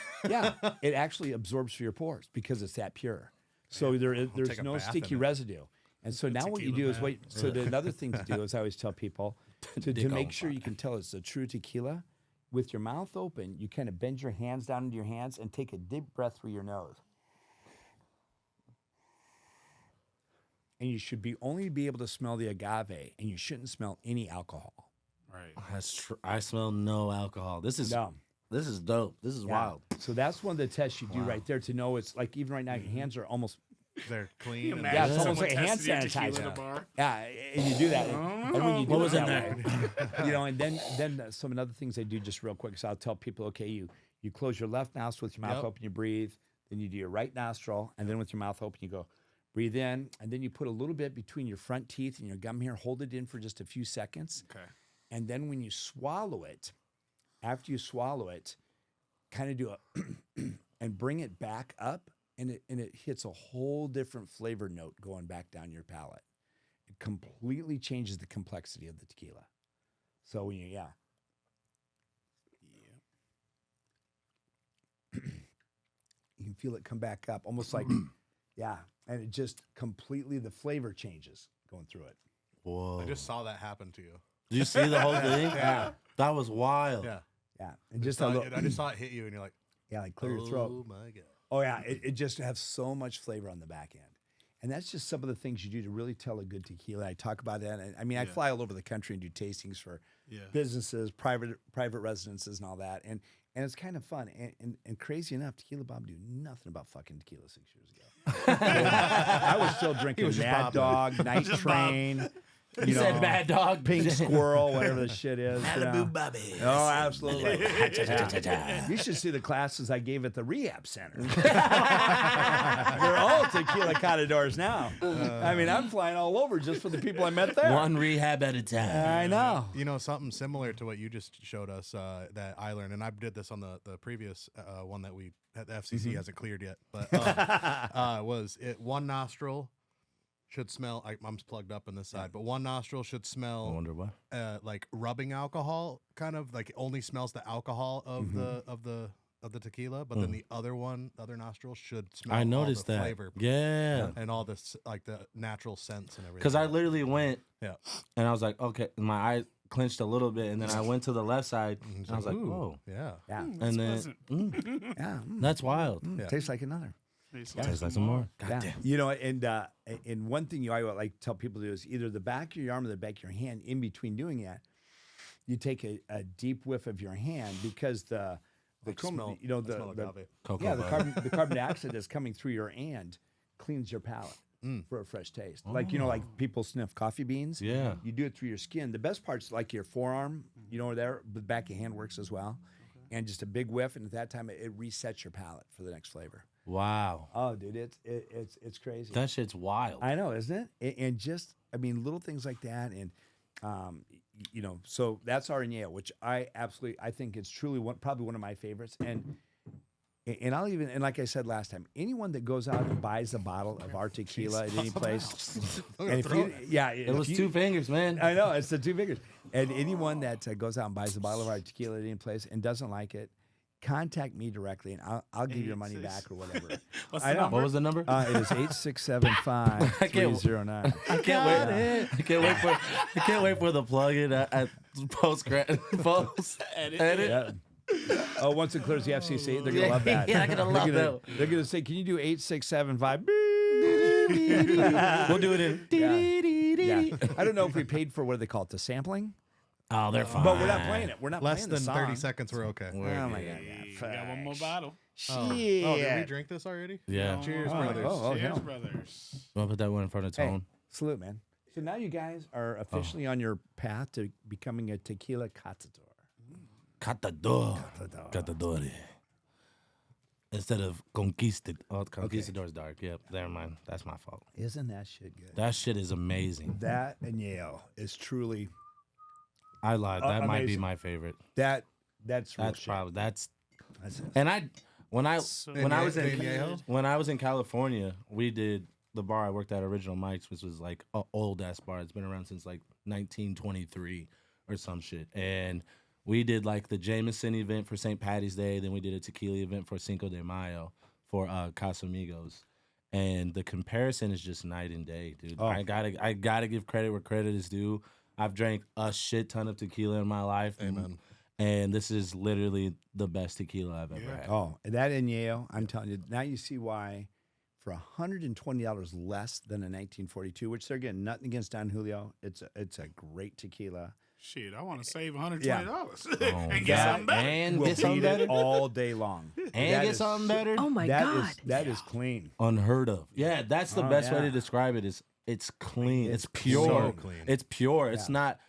it actually absorbs through your pores because it's that pure. So there's take a no bath in sticky it. residue. And so now what you tequila do is bath. wait. So another thing to do is I always tell people to Dick make on sure you can tell it's a true tequila. With your mouth open, you kind of bend your hands down into your hands and take a deep breath through your nose. And you should only be able to smell the agave, and you shouldn't smell any alcohol. Right. That's true. I smell no alcohol. This is No. This is dope. This is Yeah. wild. So that's one of the tests you do right there to know it's like even right now your hands are almost They're clean. and- Yeah, it's Imagine almost someone like a hand testing your tequila sanitizer. in a bar. and you do that and when you do What was it in that way, and then some other things I do just real quick. So I'll tell people, okay, you close your left nostril with your mouth Yep. open, you breathe, then you do your right nostril, and then with your mouth open you go breathe in, and then you put a little bit between your front teeth and your gum here, hold it in for just a few seconds. Okay. And then when you swallow it, after you swallow it, kind of do a and bring it back up, and it hits a whole different flavor note going back down your palate. It completely changes the complexity of the tequila. So when you you can feel it come back up, almost like and it just completely the flavor changes going through it. Whoa. I just saw that happen to you. Did you see the whole thing? Yeah. That was wild. Yeah. Yeah, and just I just saw it hit you, and you're like, like clear your throat. oh my god. Oh yeah, it just has so much flavor on the back end, and that's just some of the things you do to really tell a good tequila. I talk about that. And, I mean, I fly all over the country and do tastings for businesses, private residences, and all that, and it's kind of fun. And crazy enough, Tequila Bob knew nothing about fucking tequila 6 years ago. I was still drinking was just Mad Bob. Dog, Night Train. You said Mad Dog. Pink Squirrel, whatever the shit is. Malibu Bobby. Oh, absolutely. You should see the classes I gave at the rehab center. We're all tequila catadors now. I mean, I'm flying all over just for the people I met there. One rehab at a time. I know. You know, something similar to what you just showed us that I learned, and I did this on the previous one that we had, the FCC hasn't cleared yet, but was it one nostril should smell, I'm plugged up on this side, but one nostril should smell, I wonder what. like rubbing alcohol, kind of like it only smells the alcohol of the tequila, but then the other nostril should smell I noticed all the that. flavor. Yeah. And all this, like the natural scents and everything. Because I literally went Yeah. and I was like, okay, my eye clenched a little bit, and then I went to the left side, and I was like, ooh, whoa. Yeah. Yeah. And then, Yeah. that's wild. Yeah. Tastes like another. Tastes like some more. God Yeah. damn. You know, and one thing I would like to tell people to do is either the back of your arm or the back of your hand. In between doing that, you take a deep whiff of your hand because the smell- you know I smell the agave. Cocoa yeah the butter. carbon dioxide that's coming through your hand cleans your palate for a fresh taste. Like you know, like people sniff coffee beans. Yeah. You do it through your skin. The best part's like your forearm. You know, there the back of your hand works as well. And just a big whiff, and at that time it resets your palate for the next flavor. Wow. Oh, dude, it's crazy. That shit's wild. I know, isn't it? And just, I mean, little things like that, and you know, so that's our Añejo, which I think it's truly probably one of my favorites, and I'll even, and like I said last time, anyone that goes out and buys a bottle of our tequila at any place, and if you, It was 2 fingers, man. I know, it's the 2 fingers, and anyone that goes out and buys a bottle of our tequila at any place and doesn't like it, contact me directly, and I'll give you your money back or whatever. What's I the know. number? What was the number? It is 8675309. I can't wait. I can't wait for the plug-in at post edit. Yeah. Oh, once it clears the FCC, they're gonna love that. Yeah, they're gonna love that. They're gonna say, "Can you do 8675?" We'll do it in. Yeah. I don't know if we paid for what they call it, the sampling, Oh, they're fine. but we're not playing it. We're not Less playing than the song. 30 seconds, we're okay. Oh my god! We got one more bottle. Oh, did we drink this already? Yeah. Cheers, Oh, brothers. oh, Cheers, hell. brothers. I'll put that one in front of Hey, Tone. salute, man. So now you guys are officially on your path to becoming a tequila catador. Catador. Instead of conquisted. Oh, conquistador's dark. Yep, never mind. That's my fault. Isn't that shit good? That shit is amazing. That Añejo is truly I lied. That might be amazing. my favorite. that's real That's shit. probably That's it. and when I was the in Añejo? when I was in California, we did the bar I worked at, Original Mike's, which was like an old ass bar. It's been around since like 1923 or some shit. And we did like the Jameson event for St. Patty's Day. Then we did a tequila event for Cinco de Mayo for Casa Amigos. And the comparison is just night and day, dude. Oh. I gotta give credit where credit is due. I've drank a shit ton of tequila in my life. Amen. And this is literally the best tequila I've ever had. Oh, and that Añejo, I'm telling you, now you see why for $120 less than a 1942, which they're getting nothing against Don Julio. It's a great tequila. Shit, I want to save $120 Oh, and get something better. And We'll get something beat better. it all day long. And That get is- something better. Oh my God. That is clean. Unheard of. Yeah, that's the Oh, best way yeah. to describe it. Is it's clean. It's pure. so clean. It's pure. It's not.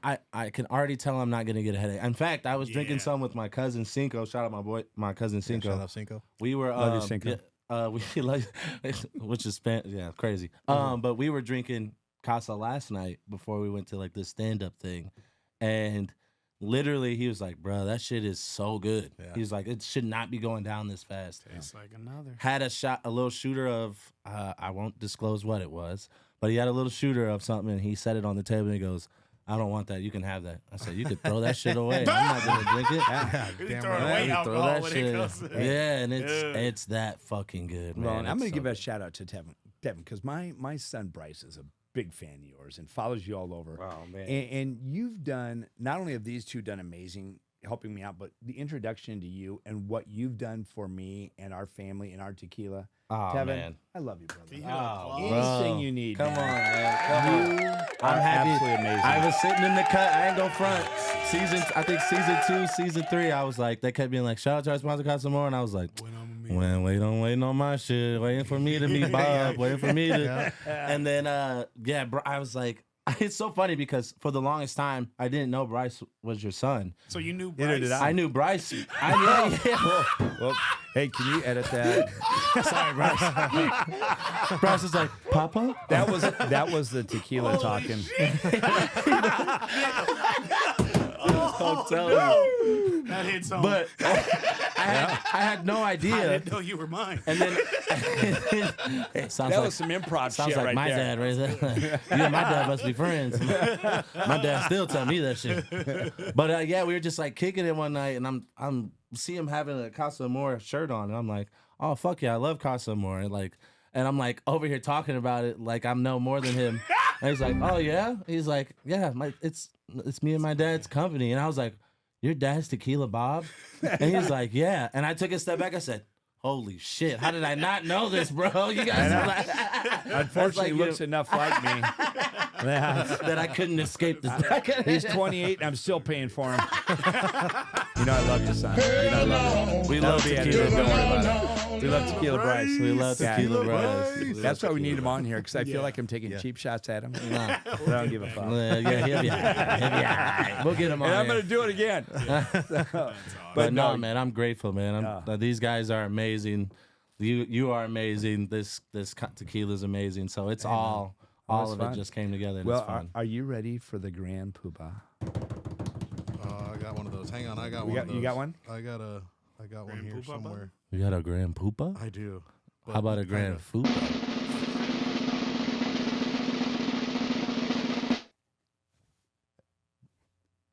I can already tell I'm not gonna get a headache. In fact, I was drinking some with my cousin Cinco. Shout out my cousin Cinco. Shout out Cinco. We were Love you, Cinco. we like, which is crazy. But we were drinking Casa last night before we went to like this stand up thing, and literally he was like, "Bro, that shit is so good." Yeah. He was like, "It should not be going down this fast." It's like another. Had a little shooter of I won't disclose what it was, but he had a little shooter of something, and he set it on the table, and he goes, "I don't want that. You can have that." I said, "You could throw that shit away. I'm not gonna drink it." You Damn throw right. away You alcohol when it comes to Yeah, and it's that fucking good, man. Well, and I'm It's going to so give a shout out to Tevin because my son Bryce is a big fan of yours and follows you all over. Wow, man. And you've done, not only have these two done amazing helping me out, but the introduction to you and what you've done for me and our family and our tequila. Oh, Tevin, man. I love you, brother. You hear the applause? Anything Bro, you need. Come on, man. man. Come on. You I'm are happy. absolutely amazing. I was sitting in the cut. I ain't go front. I think season 2, season 3. I was like, they kept being like, "Shout out to our sponsor, Casa Amor," and I was like, waiting on my shit, waiting for me to meet Bob, waiting for me to. And then, bro, I was like, it's so funny because for the longest time I didn't know Bryce was your son. So you knew Neither Bryce. did I knew Bryce. I knew. Yeah. Well, hey, can you edit that? Sorry, Bryce. Bryce is like, Papa? That was the tequila talking. I'm telling you. That hits home. But I had no I idea. didn't know you were mine. And then it sounds That like was some improv sounds shit like right my there. dad right there. You and my dad must be friends. My dad still tell me that shit. But yeah, we were just like kicking it one night, and I'm see him having a Casa Amor shirt on, and I'm like, oh fuck yeah, I love Casa Amor, and I'm like over here talking about it like I'm no more than him. And he's like, oh yeah, he's like, yeah, it's me and my dad's company, and I was like, your dad's Tequila Bob? And he's like, yeah. And I took a step back. I said, holy shit, how did I not know this, bro? You guys are like, Unfortunately, he looks enough like me. that I couldn't escape this. He's 28 and I'm still paying for him. You know I love you, son. You know I love you. We That'll love be Tequila. edited. Don't worry about it. We love Tequila Bryce. We love Yeah. Tequila Bryce. That's why we need him on here, because I feel like I'm taking cheap shots at him. Nah. I don't give a fuck. Yeah, he'll be all right. We'll get him on And I'm here. going to do it again. But no, man, I'm grateful, man. These guys are amazing. You are amazing. This tequila is amazing. So it's all of fun. it just came together. And Well, it's fun. are you ready for the Grand Poobah? I got one of those. Hang on, I got You one. got- of those. you got one? I got one here Poobah, bud? somewhere. We got a grand poopa. I do. How about a grand fupa?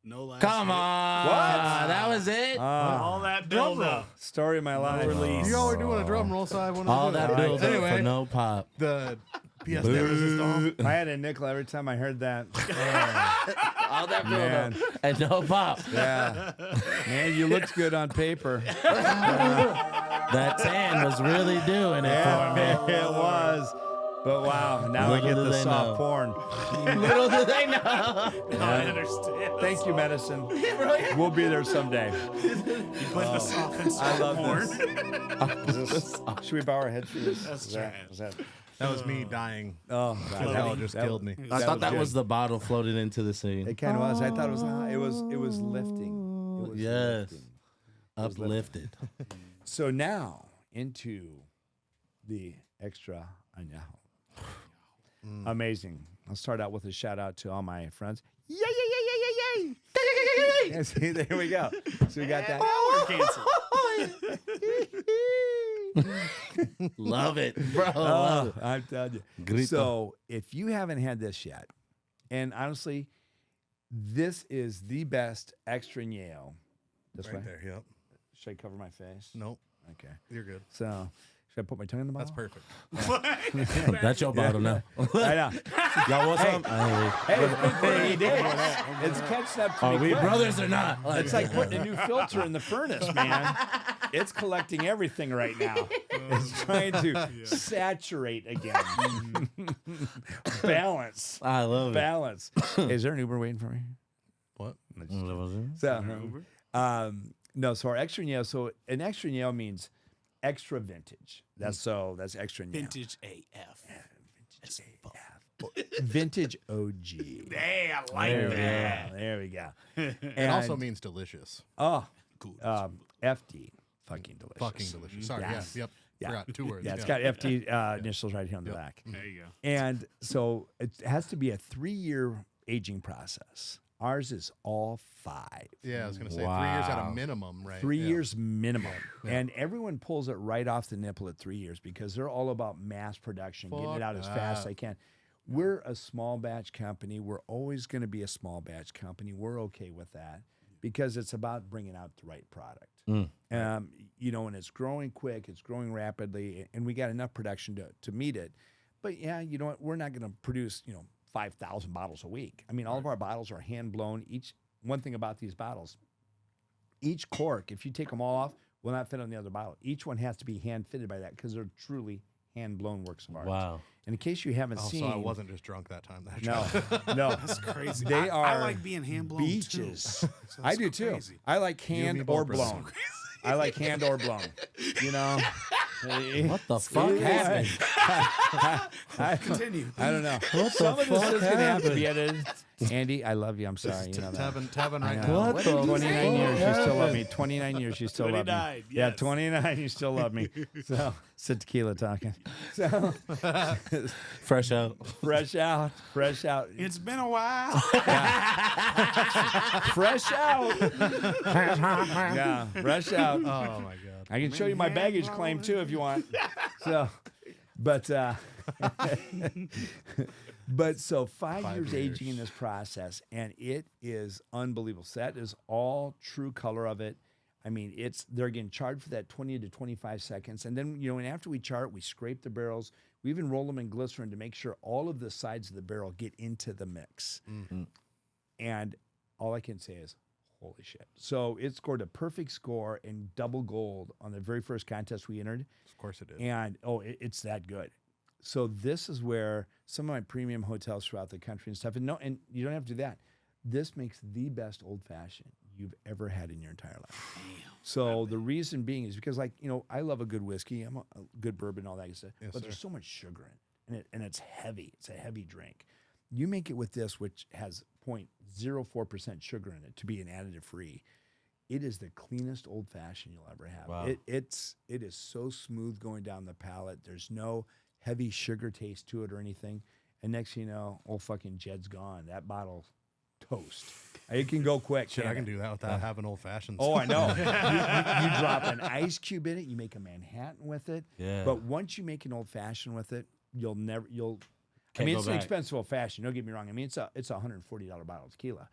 No last Come hit. on. What? That was it. All that build up. Story of my life. Release. You all were doing a drum roll, so I wanted All to do that it. build up Anyway, for no pop. the PS Resistance. I had a nickel every time I heard that. All that build Man. up and no pop. Yeah. Man, you looked good on paper. That tan was really doing it for me. It was. But wow, now I Little get do the they soft know. porn. Little do they know. I understand. Thank you, medicine. We'll be there someday. You put the soft and I soft love porn. this. Should we bow our heads for this? That's Is that- trash. is that- That was me dying. Oh, The hell just killed me. I thought that good. was the bottle floated into the scene. It kind of was. I thought it was. It was lifting. It was Yes. lifting. Uplifted. So now into the extra añejo. Amazing. I'll start out with a shout out to all my friends. Yay, yay, yay, yay, yay, yay. Yeah, see, there we go. So we got that. Love it, bro. Love it. I'm telling you. Grito. So if you haven't had this yet, and honestly, this is the best extra añejo. This Right way. there. Yep. Should I cover my face? Nope. Okay. You're good. So should I put my tongue in the bottle? That's perfect. That's your bottle now. I know. Y'all want some? Hey, it's been 30 days. It's catching up to Are me we quick. brothers or not? It's like putting a new filter in the furnace, man. It's collecting everything right now. It's trying to saturate again. Balance. I love it. Balance. Is there an Uber waiting for me? What? So, no, so our extra añejo. So an extra añejo means extra vintage. That's extra añejo. Vintage AF. Vintage OG. Hey, I like There we that. go. There we go. It also means delicious. FD. Fucking delicious. Fucking delicious. Sorry. Yes. Yeah. Yep. Yeah. Forgot 2 words. Yeah, it's got FD initials right here on the back. There you go. And so it has to be a 3-year aging process. Ours is all 5. Yeah, I was gonna say 3 years at a minimum, right? 3 Yeah. years minimum. And everyone pulls it right off the nipple at 3 years because they're all about mass production, getting it out as fast as they can. We're a small batch company. We're always going to be a small batch company. We're okay with that because it's about bringing out the right product. You know, and it's growing quick, it's growing rapidly, and we got enough production to meet it. But yeah, you know what? We're not going to produce, 5,000 bottles a week. I mean, all of our bottles are hand blown. One thing about these bottles, each cork, if you take them all off, will not fit on the other bottle. Each one has to be hand fitted by that because they're truly hand blown works of art. Wow. And in case you haven't seen, So I wasn't just drunk that time. no, That's crazy. They I are like being hand blown beaches. too. So I that's do crazy. too. I like and me hand both, or brother. blown. I like hand or blown. You know, What the fuck happened? Continue. I don't know. What Some the of this fuck is going to have to happened? be edited. Andy, I love you. I'm sorry. You know that. Tevin right I now. know. What the 29 years, you fuck still love happened? me. 29 years, you still love me. 29, Yeah, yes. 29, you still love me. So, it's a tequila talking. So, Fresh out. fresh out. It's been a while. Fresh out. Yeah, fresh out. Oh my god. I can show you my baggage claim too if you want. So, but but so 5 years aging in this process, and it is unbelievable. So that is all true color of it. I mean, they're getting charged for that 20 to 25 seconds, and then and after we char it, we scrape the barrels. We even roll them in glycerin to make sure all of the sides of the barrel get into the mix. Mm-hmm. And all I can say is, holy shit. So it scored a perfect score and double gold on the very first contest we entered. Of course it did. And, it's that good. So this is where some of my premium hotels throughout the country and stuff, and you don't have to do that. This makes the best old-fashioned you've ever had in your entire life. Damn, so the reason being is because, I love a good whiskey. I'm a good bourbon, all that good stuff. Yes, but there's so much sugar in it, and it's heavy. It's a heavy drink. You make it with this, which has 0.04% sugar in it, to be an additive free. It is the cleanest old fashioned you'll ever have. Wow. It is so smooth going down the palate. There's no heavy sugar taste to it or anything. And next thing you know, old fucking Jed's gone. That bottle toast. It can go quick. Shit, I can it? do that without having old fashions. Oh, I know. you drop an ice cube in it. You make a Manhattan with it. Yeah. But once you make an old fashioned with it, you'll. Can't it's go an back. expensive old fashioned. Don't get me wrong. I mean, it's a $140 bottle of tequila,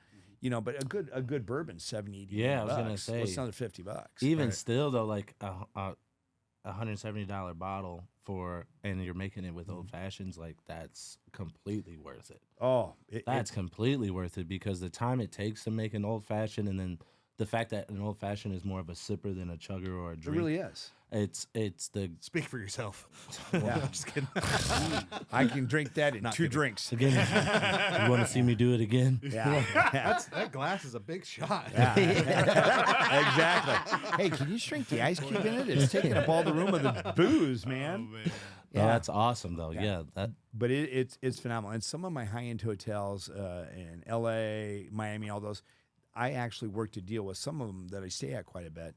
but a good bourbon, 70, 80 Yeah, I was gonna bucks. say. What's another $50? Even still though, like a $170 bottle and you're making it with old fashions, like that's completely worth it. Oh, That's completely worth it because the time it takes to make an old fashioned, and then the fact that an old fashioned is more of a sipper than a chugger or a it drink. really is. It's the Speak for yourself. Yeah. I'm just kidding. I can drink that in two kidding. drinks. again. You want to see me do it again? Yeah. That glass is a big shot. Exactly. Hey, can you shrink the ice cube in it? It's taking up all the room of the booze, man. Yeah, that's awesome though. Yeah, that But it's phenomenal. And some of my high-end hotels in L.A., Miami, all those, I actually worked to deal with some of them that I stay at quite a bit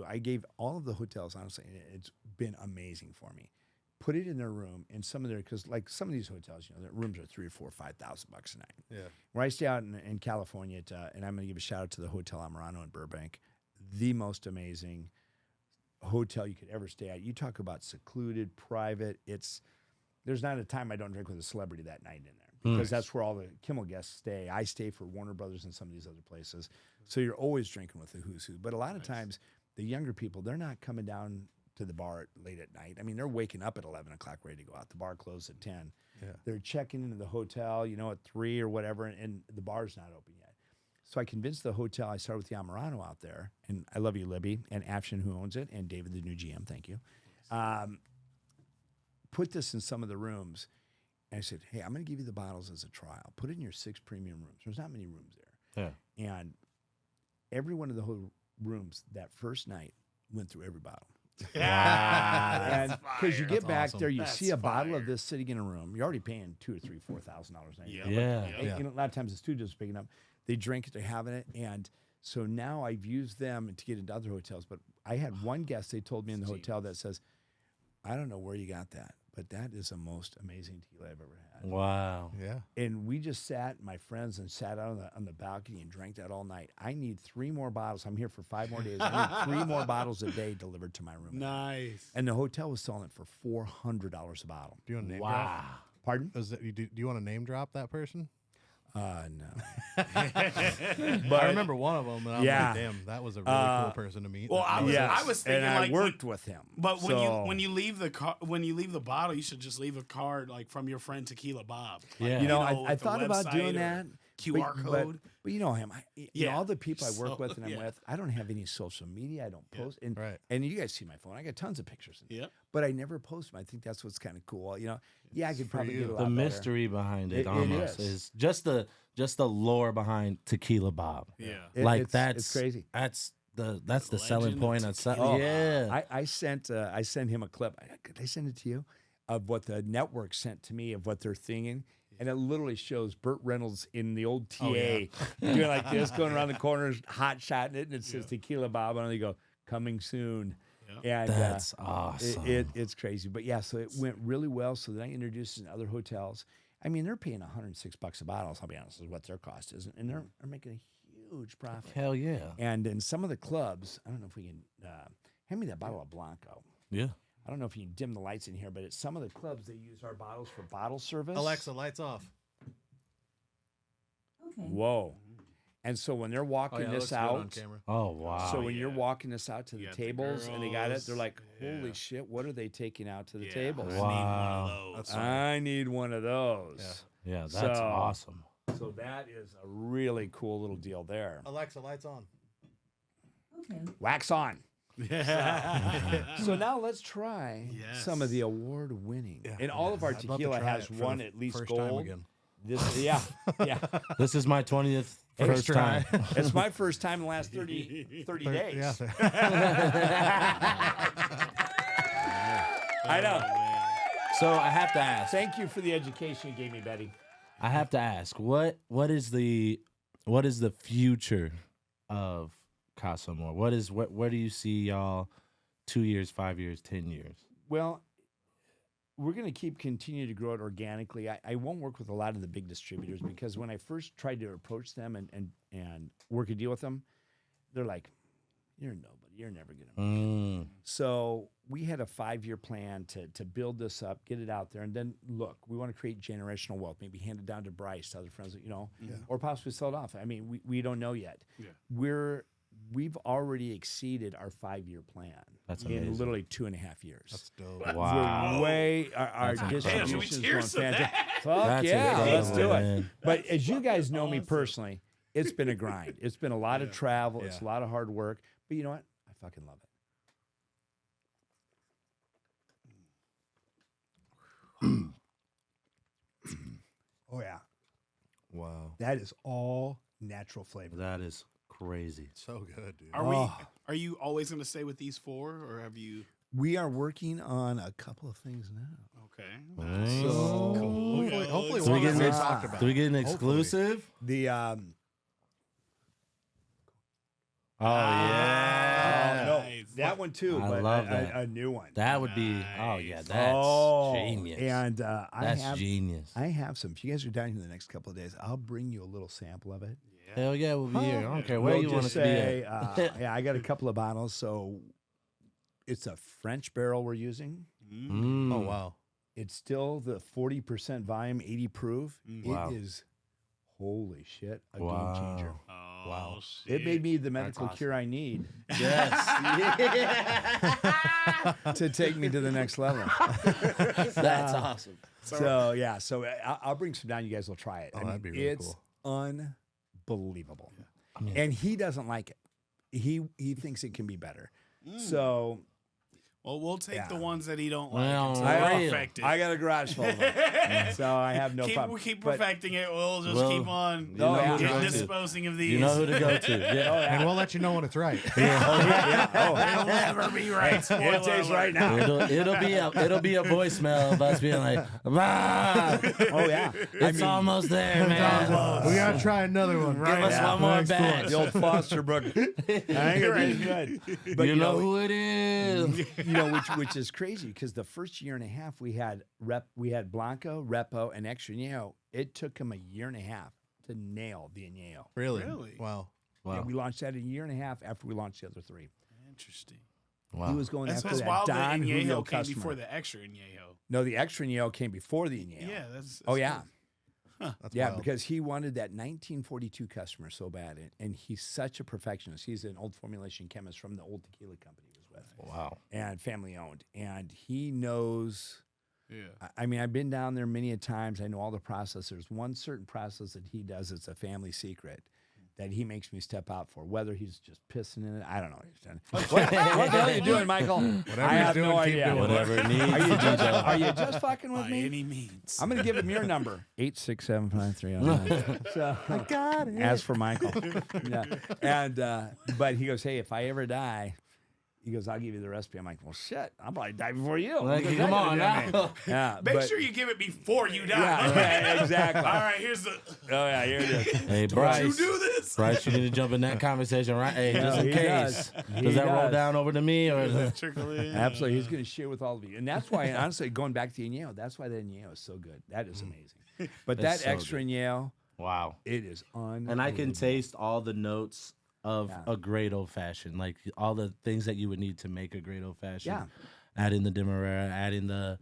I gave all of the hotels, honestly, and it's been amazing for me. Put it in their room, and because like some of these hotels, their rooms are $3,000 or $4,000 or $5,000 a night. Yeah. Where I stay out in California, and I'm going to give a shout out to the Hotel Amorano in Burbank, the most amazing hotel you could ever stay at. You talk about secluded, private. There's not a time I don't drink with a celebrity that night in there because that's where all the Kimmel guests stay. I stay for Warner Brothers and some of these other places. So you're always drinking with the who's who. But a lot of times, the younger people, they're not coming down to the bar late at night. I mean, they're waking up at 11 o'clock ready to go out. The bar closed at 10. Yeah. They're checking into the hotel, at 3 or whatever, and the bar's not open yet. So I convinced the hotel. I started with the Amorano out there, and I love you, Libby, and Afshin, who owns it, and David, the new GM. Thank you. Put this in some of the rooms, and I said, hey, I'm going to give you the bottles as a trial. Put it in your 6 premium rooms. There's not many rooms there. yeah. And every one of the whole rooms that first night went through every bottle. And because you get That's back awesome. there, you That's see a bottle fire. of this sitting in a room. You're already paying $2,000 or $3,000, $4,000 a night. Yeah. And, a lot of times the studio's picking up. They drink it, they're having it, and so now I've used them to get into other hotels. But I had one guest, they told me in the hotel that says, I don't know where you got that, but that is the most amazing tequila I've ever had. Wow. Yeah. And we just sat, my friends, and sat out on the balcony and drank that all night. I need 3 more bottles. I'm here for 5 more days. I need 3 more bottles a day delivered to my room. Nice. And the hotel was selling it for $400 a bottle. Do you want to name Wow. drop? Pardon? Do you want to name drop that person? No. But I remember one of them, and I'm Yeah. like, damn, that was a really cool person to meet. Well, I was thinking, and I like, worked with him. But So- when you leave the bottle, you should just leave a card like from your friend Tequila Bob. Like, Yeah. You know, with I the thought about website doing or that. QR code. But you know him. Yeah. All the people I work So, with and I'm yeah. with, I don't have any social media. I don't post. And Right. and you guys see my phone. I got tons of pictures. In Yep. But I never post them. I think that's what's kind of cool. I could probably you. do a lot The better. mystery behind it, It almost is. is just the lore behind Tequila Bob. Yeah. It- Like it's that's crazy. That's that's the selling Legend point. of That's Tequila. yeah. I sent him a clip. Could I send it to you? Of what the network sent to me of what they're thinking. And it literally shows Burt Reynolds in the old TA doing like this, going around the corners, hot shotting it, and it says Tequila Bob, and they go, coming soon. And That's awesome. It's crazy. But yeah, so it went really well. So then I introduced it in other hotels. I mean, they're paying $106 a bottle, I'll be honest, is what their cost is. And they're making a huge profit. Hell yeah. And in some of the clubs, I don't know if we can, hand me that bottle of Blanco. Yeah. I don't know if you can dim the lights in here, but at some of the clubs, they use our bottles for bottle service. Alexa, lights off. Okay. Whoa. And so when they're walking It this looks good on out, camera. Oh wow. so when you're walking this out to the got the tables and they got it, they're girls. like, holy Yeah. shit, what are they taking out to the Yeah, tables? I Wow. need one of those. That's I need one of those. yeah, that's So- awesome. So that is a really cool little deal there. Alexa, lights on. Okay. Wax on. Yeah. So now let's try Yes. some of the award-winning. Yeah. And all of our I'd love to tequila try has it for won the at least first time gold. again. This, yeah. This is my 20th first try. time. It's my first time in the last 30 days. Yeah. I know. So I have to ask. Thank you for the education you gave me, Betty. I have to ask. What is the future of Casa Amor? Where do you see y'all 2 years, 5 years, 10 years? Well, we're going to continue to grow it organically. I won't work with a lot of the big distributors because when I first tried to approach them and work a deal with them, they're like, you're nobody. You're never going to make it. So we had a 5-year plan to build this up, get it out there. And then, look, we want to create generational wealth, maybe hand it down to Bryce, to other friends, or possibly sell it off. I mean, we don't know yet. Yeah. We've already exceeded our 5-year plan That's in amazing. literally 2.5 years. That's dope. Wow. We're way our That's distribution incredible. is Damn, should we going cheers to fantastic. Fuck That's yeah, let's do incredible, it. man. But as you guys know me personally, it's been a grind. It's been a lot of travel. It's a Yeah. lot of hard work. But you know what? I fucking love it. Oh yeah, Wow. that is all natural flavor. That is crazy. So good, dude. Are you always going to stay with these 4, or have you? We are working on a couple of things now. Okay. Nice. So Hopefully So we one get that we an talked about. Do we get an Hopefully. exclusive? The Oh yeah. No, Nice. that one too, I but love that. a new one. That would be. Oh Nice. yeah. That's genius. And That's genius. I have some. If you guys are down here the next couple of days, I'll bring you a little sample of it. Hell yeah, we'll be here. I don't care where We'll you want us just to be say, at. yeah, I got a couple of bottles. So it's a French barrel we're using. Mm. Oh wow. It's still the 40% volume, 80 proof. Wow. It is, holy shit, a Wow. game changer. Oh, Wow. shit. It made me the medical awesome. cure I need Yes. to take me to the next level. That's awesome. So yeah, so I'll bring some down. You guys will try it. Oh, that'd be really it's cool. unbelievable, I mean- and he doesn't like it. He thinks it can be better. So Well, we'll take Yeah. the ones that he don't Well, like until I- we perfect it. I got a garage full of them, so I have no problem. We keep But- perfecting it. We'll just Well, keep on you know who to yeah. go to. disposing of these. You know who to go to. Yeah. And we'll let you know when it's right. It'll never be right. Spoiler It tastes alert. right now. It'll be a voicemail of us being like, "Ah, Oh yeah, it's almost there, man. We gotta try another one. Give us one more batch." the old Foster Brook. I think it's good. But You know who it is. you know, which is crazy because the first year and a half we had Blanco, Repo, and Extra Añejo. It took him a year and a half to nail the Añejo. Really? Really? Wow. Yeah, Wow. we launched that a year and a half after we launched the other 3. Interesting. Wow. He was going That's after because that while the Don Julio Añejo came customer. before the extra Añejo. No, the Extra Añejo came before the Añejo. Yeah, that's Oh yeah. That's Yeah, wild. because he wanted that 1942 customer so bad, and he's such a perfectionist. He's an old formulation chemist from the old tequila company he was with, Wow. and family owned, and he knows. Yeah. I mean, I've been down there many a times. I know all the process. There's one certain process that he does. It's a family secret that he makes me step out for, whether he's just pissing in it. I don't know what he's doing. What the hell are you doing, Michael? Whatever I he's have doing, no keep idea. doing it. Whatever it needs. Are you just fucking with By me? any means. I'm going to give him your number, 8675309. So, I got it. As for Michael. Yeah. And, but he goes, hey, if I ever die, he goes, I'll give you the recipe. I'm like, well, shit, I'll probably die before you. Like, What's come that on gonna do, now. man? Yeah, Make but- sure you give it before you die. Yeah, yeah, exactly. All right, here's the. Oh, yeah, here it is. Hey, Bryce. You do this. Bryce, you need to jump in that conversation, right? Hey, just in he case. does. He Does that roll does. down over to me or? Is it... Trickle in. Absolutely. He's going to share with all of you. And that's why, honestly, going back to the añejo, that's why the añejo is so good. That is amazing. But That's that so extra añejo, Wow. it is unbelievable. And I can taste all the notes of Yeah. a great old fashioned, like all the things that you would need to make a great old fashioned. Yeah. Adding the demerara, adding the,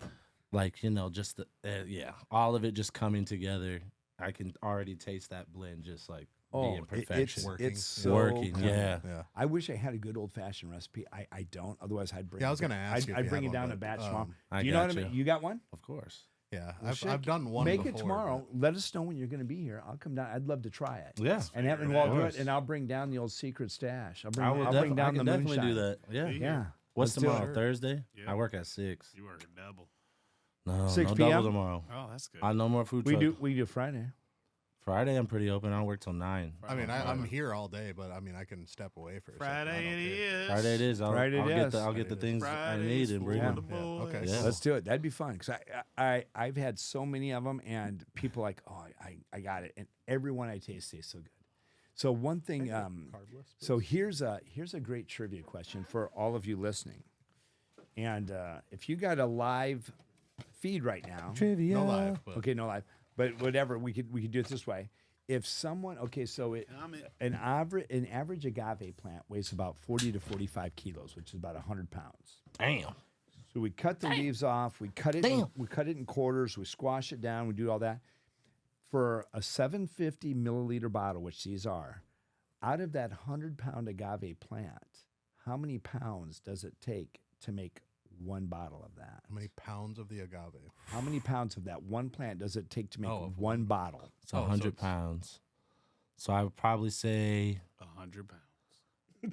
like, just the, all of it just coming together. I can already taste that blend just like being perfection. It's so Working, good. yeah. I wish I had a good old fashioned recipe. I don't. Otherwise, I'd bring. Yeah, I was gonna ask you if I'd you bring had it down one, a batch but, tomorrow. I Do you know what I got mean? you. You got one? Of course. Yeah, Well, I've shit, done one. Make it before, tomorrow. Let us know when you're going to be here. I'll come down. I'd love to try it. Yeah. And have Of Walt do it, course. and I'll bring down the old secret stash. I'll I will bring down I can the definitely moonshine. do that. Yeah. Yeah. What's Let's do tomorrow? it. Thursday? Yeah. I work at 6. You work a double. No, 6 no p.m.? double tomorrow. Oh, that's good. No more food We truck. do Friday. Friday, I'm pretty open. I don't work till 9. I mean, I'm here all day, but I mean, I can step away for a second. I Friday don't it care. is. Friday it is. Friday I'll it get is. the I'll get the Friday it is. things I Fridays need and bring for them. the boys. Okay, Yeah. Let's do it. That'd be fun because I've had so many of them, and people like, oh, I got it, and everyone I taste tastes so good. So one thing, so here's a great trivia question for all of you listening, and if you got a live feed right now, Trivia. No live. But okay, no live, but whatever, we could do it this way. If someone, okay, so an average agave plant weighs about 40 to 45 kilos, which is about 100 pounds. Damn. So we cut the leaves off, we cut it in quarters, we squash it down, we do all that. For a 750 milliliter bottle, which these are, out of that 100-pound agave plant, how many pounds does it take to make one bottle of that? how many pounds of the agave? How many pounds of that one plant does it take to make of one bottle? It's 100 pounds. So I would probably say 100 pounds.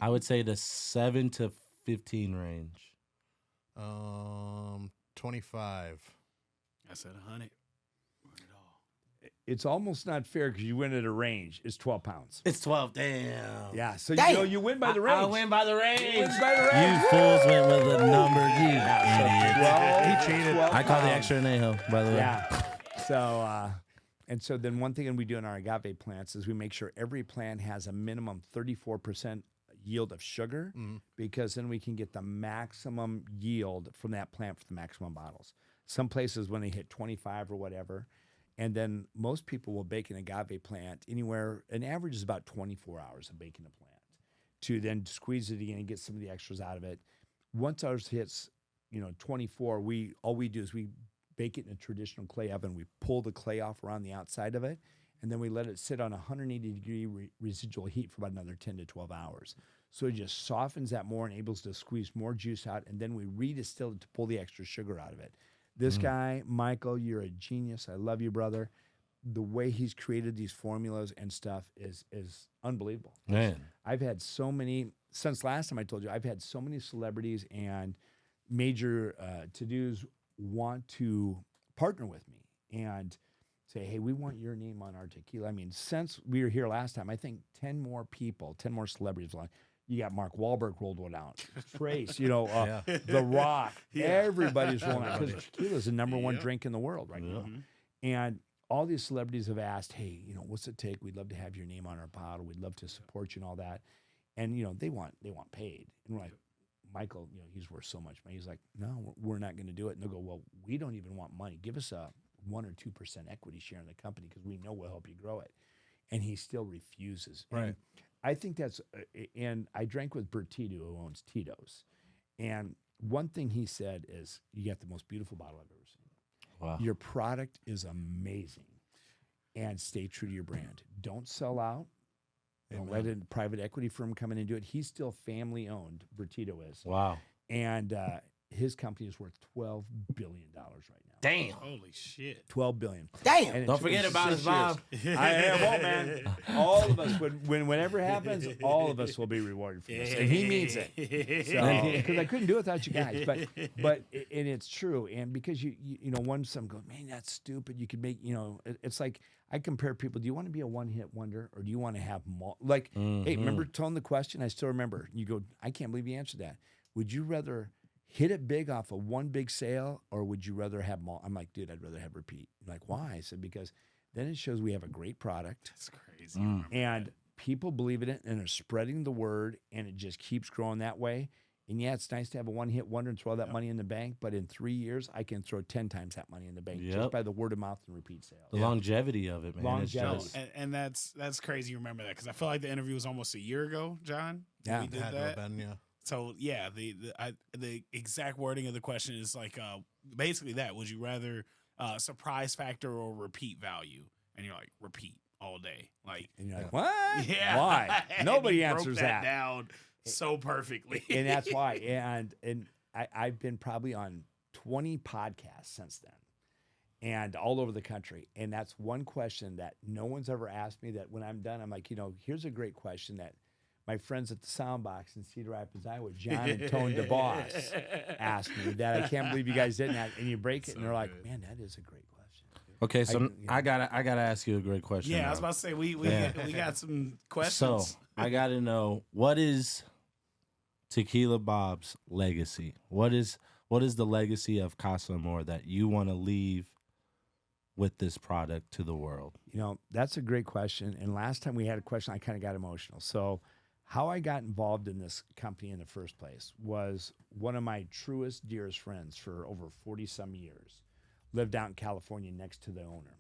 I would say the 7 to 15 range. 25. I said 100. It's almost not fair because you win at a range. It's 12 pounds. It's 12. Damn. Yeah, so Damn. you win by the range. I win by the range. You win by the range. You fools went with a number. You idiot. He cheated. I call the extra anejo, by the way. Yeah. So, and so then one thing we do in our agave plants is we make sure every plant has a minimum 34% yield of sugar because then we can get the maximum yield from that plant for the maximum bottles. Some places when they hit 25 or whatever, and then most people will bake an agave plant anywhere, an average is about 24 hours of baking a plant to then squeeze it again and get some of the extras out of it. Once ours hits, 24, all we do is we bake it in a traditional clay oven. We pull the clay off around the outside of it, and then we let it sit on 180-degree residual heat for about another 10 to 12 hours. So it just softens that more and able to squeeze more juice out, and then we redistill it to pull the extra sugar out of it. This guy, Michael, you're a genius. I love you, brother. The way he's created these formulas and stuff is unbelievable. Man. I've had so many, since last time I told you, I've had so many celebrities and major to-dos want to partner with me and say, hey, we want your name on our tequila. I mean, since we were here last time, I think 10 more celebrities. You got Mark Wahlberg rolled one out. Trace, The Rock. Everybody's rolling out because tequila is the number one drink in the world right now. And all these celebrities have asked, hey, what's it take? We'd love to have your name on our bottle. We'd love to support you and all that. And, they want paid. And we're like, Michael, he's worth so much money. He's like, no, we're not going to do it. And they'll go, well, we don't even want money. Give us a 1 or 2% equity share in the company because we know we'll help you grow it. And he still refuses. Right. And I think that's, and I drank with Bert Tito, who owns Tito's. And one thing he said is, you got the most beautiful bottle I've ever seen. Wow. Your product is amazing. And stay true to your brand. Don't sell out. Don't let a private equity firm come in and do it. He's still family owned. Bertito is. Wow. And his company is worth $12 billion right now. Damn. Holy shit. $12 billion. Damn. And Don't forget about us, Bob. I won't, man. All of us, when whatever happens, all of us will be rewarded for this, and he means it. Because I couldn't do it without you guys, but and it's true, and because you know, one some go, man, that's stupid. You could make, you know, it's like I compare people. Do you want to be a one-hit wonder, or do you want to have like? Hey, remember tone the question? I still remember. You go, I can't believe you answered that. Would you rather hit it big off of one big sale, or would you rather have I'm like, dude, I'd rather have repeat. I'm like, why? I said, because then it shows we have a great product. That's crazy. And people believe in it, and they're spreading the word, and it just keeps growing that way. And yeah, it's nice to have a one-hit wonder and throw that money in the bank, but in 3 years, I can throw 10 times that money in the bank just by the word of mouth and repeat sales. The longevity of it, man. Longevity. It's just, And that's crazy. You remember that because I feel like the interview was almost a year ago, John. Yeah. we did Had to have that. been, yeah. So yeah, the exact wording of the question is like basically that. Would you rather surprise factor or repeat value? And you're like, repeat all day. Like, And you're like, what? yeah. Why? And Nobody he broke answers that that. down so perfectly. And that's why. And I've been probably on 20 podcasts since then, and all over the country. And that's one question that no one's ever asked me, that when I'm done, I'm like, you know, here's a great question that my friends at the Soundbox in Cedar Rapids, Iowa, John and Tone DeBoss, asked me that. I can't believe you guys didn't ask. And you break it, and they're like, man, that is a great question. okay, so I gotta ask you a great question. Yeah, now. I was about to say we got some So questions. I gotta know, what is Tequila Bob's legacy? What is the legacy of Casa Amor that you want to leave with this product to the world? You know, that's a great question. And last time we had a question, I kind of got emotional. So how I got involved in this company in the first place was one of my truest, dearest friends for over 40 some years lived out in California next to the owner.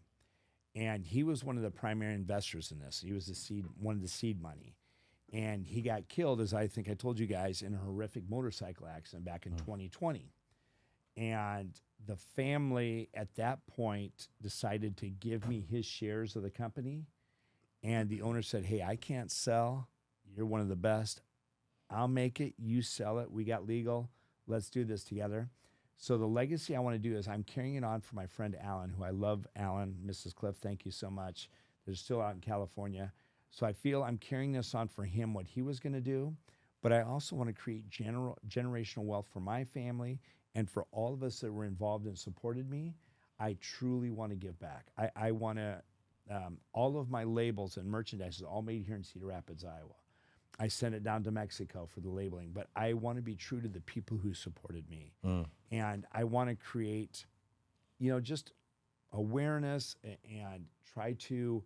And he was one of the primary investors in this. He was one of the seed money. And he got killed, as I think I told you guys, in a horrific motorcycle accident back in 2020. And the family at that point decided to give me his shares of the company. And the owner said, hey, I can't sell. You're one of the best. I'll make it. You sell it. We got legal. Let's do this together. So the legacy I want to do is I'm carrying it on for my friend Alan, who I love. Alan, Mrs. Cliff, thank you so much. They're still out in California. So I feel I'm carrying this on for him, what he was going to do. But I also want to create generational wealth for my family and for all of us that were involved and supported me. I truly want to give back. I want to, all of my labels and merchandise is all made here in Cedar Rapids, Iowa. I sent it down to Mexico for the labeling, but I want to be true to the people who supported me. And I want to create, you know, just awareness and try to,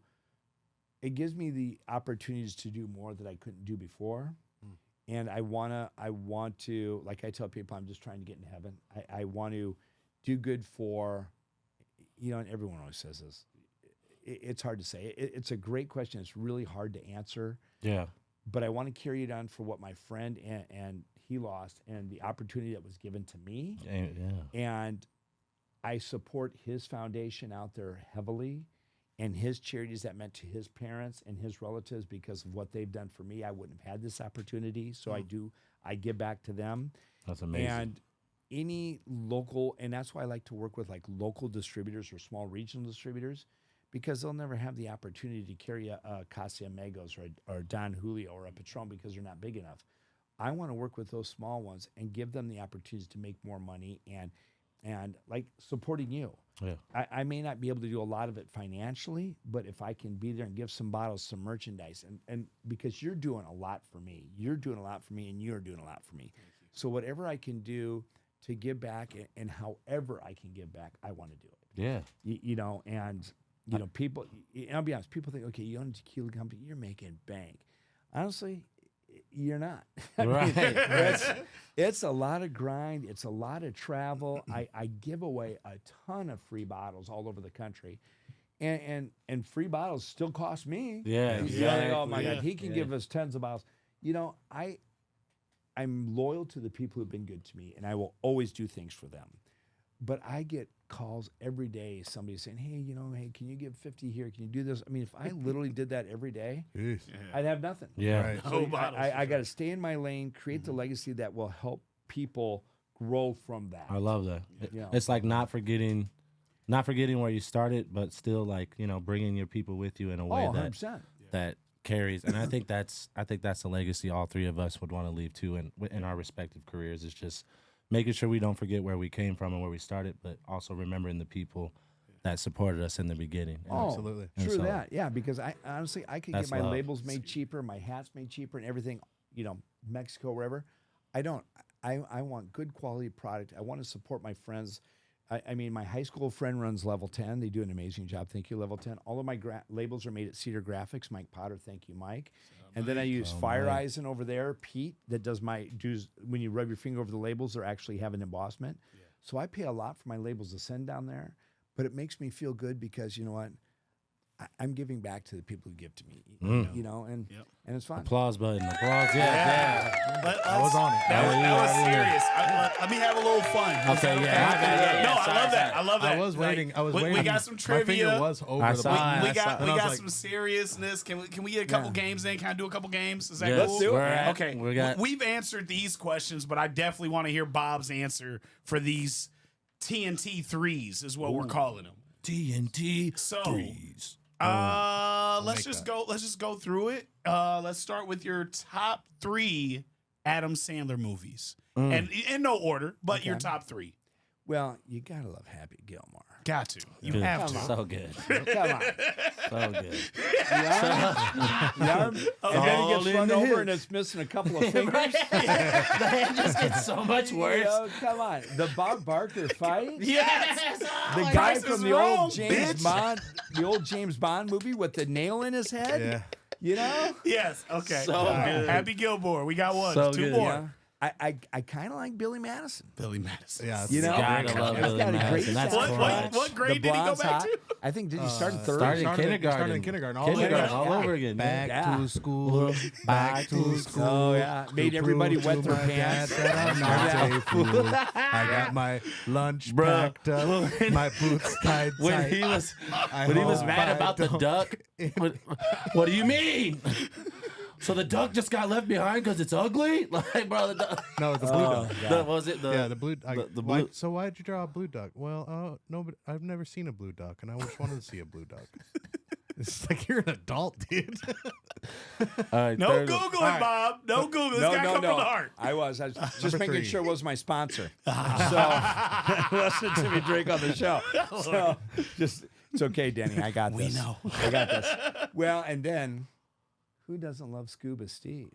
it gives me the opportunities to do more that I couldn't do before. And I want to, like I tell people, I'm just trying to get in heaven. I want to do good for, you know, and everyone always says this. It's hard to say. It's a great question. It's really hard to answer. Yeah. But I want to carry it on for what my friend and he lost and the opportunity that was given to me. Yeah. And I support his foundation out there heavily and his charities that meant to his parents and his relatives because of what they've done for me. I wouldn't have had this opportunity. So I give back to them. That's amazing. And any local, and that's why I like to work with like local distributors or small regional distributors, because they'll never have the opportunity to carry a Casa Amigos or Don Julio or a Patron because they're not big enough. I want to work with those small ones and give them the opportunities to make more money and like supporting you. Yeah. I may not be able to do a lot of it financially, but if I can be there and give some bottles, some merchandise, and because you're doing a lot for me, and you're doing a lot for me. So whatever I can do to give back and however I can give back, I want to do it. Yeah. You know, and you know, people, I'll be honest, people think, okay, you own a tequila company, you're making bank. Honestly, you're not. Right. It's a lot of grind. It's a lot of travel. I give away a ton of free bottles all over the country. And free bottles still cost me. Yeah. You're like, oh my exactly. God, he can give us tons of bottles. You know, I'm loyal to the people who've been good to me, and I will always do things for them. But I get calls every day, somebody saying, hey, you know, hey, can you give 50 here? Can you do this? I mean, if I literally did that every day, Jeez. I'd have nothing. Yeah. Right. So I got to stay in my lane, create the legacy that will help people grow from that. I love that. Yeah. It's like not forgetting where you started, but still like bringing your people with you in a way 100%. that carries. And I think that's a legacy all three of us would want to leave too, in our respective careers. Is just making sure we don't forget where we came from and where we started, but also remembering the people that supported us in the beginning. Oh, Absolutely. And True so- that. Yeah, because I honestly I could get That's my love. labels made cheaper, my hats made cheaper, and everything. Mexico, wherever. I don't. I want good quality product. I want to support my friends. I mean, my high school friend runs Level 10. They do an amazing job. Thank you, Level 10. All of my labels are made at Cedar Graphics. Mike Potter, thank you, Mike. And then I use Fire Eisen over there. Pete, that does my dues. When you rub your finger over the labels, they actually have an embossment. Yeah. So I pay a lot for my labels to send down there, but it makes me feel good because you know what? I'm giving back to the people who give to me, and it's fun. Applause button. Applause. Yeah. I was on it. That was serious. Let me have a little fun. Okay, No, yeah. I love that. I love that. I was waiting. I was we waiting. got some My trivia. finger was over I the saw button. it. We got And I was like, some seriousness. Can we get a couple games in? Can I do a couple games? Is that Yes, cool? do it, we're man. at- Okay. we got- We've answered these questions, but I definitely want to hear Bob's answer for these TNT threes is what we're calling them. TNT So, threes. let's just go through it. Let's start with your top 3 Adam Sandler movies, and in no order, but your top 3. Well, you gotta love Happy Gilmore. Got to. You Good. have to. So good. Come on. So good. Yeah. And then it All gets in run the over hits. and it's missing a couple of fingers. That just gets so much worse. Come on. The Bob Barker fight. Yes. The guy Price from is the Wrong, old James bitch. Bond, the old James Bond movie with the nail in his head. Yeah. You know? Yes. Okay. So All right. good. Happy Gilmore. We got one. So 2 good. more. Yeah. I kind of like Billy Madison. Billy Madison. Yeah. You know? Gotta love He's Billy got a great Madison. That's sound. clutch. What grade did he go Blonde's back hot. to? I think, did he start in third? Started in Started kindergarten. in kindergarten. All Kindergarten over all again. over again. Back Yeah. to school. Back to school. Oh, yeah. Made To everybody prove wet to their my dad pants. that I'm not Yeah. a fool. I got my lunch Bruh. packed up, my boots tied When tight. he was I when he was hope mad I about the don't- duck, what do you mean? So the duck just got left behind because it's ugly? Like, bro, the duck. No, the blue duck. What was it? Yeah, the blue. the why- blue. So why'd you draw a blue duck? Well, no, but I've never seen a blue duck, and I just wanted to see a blue duck. It's like you're an adult, dude. All right, No third- Googling, Bob. No Googling. This guy come from the heart. I was just Number making 3. sure it was my sponsor. So listen to me drink on the show. So just it's okay, Denny. I got this. We know. I got this. Well, and then who doesn't love Scuba Steve?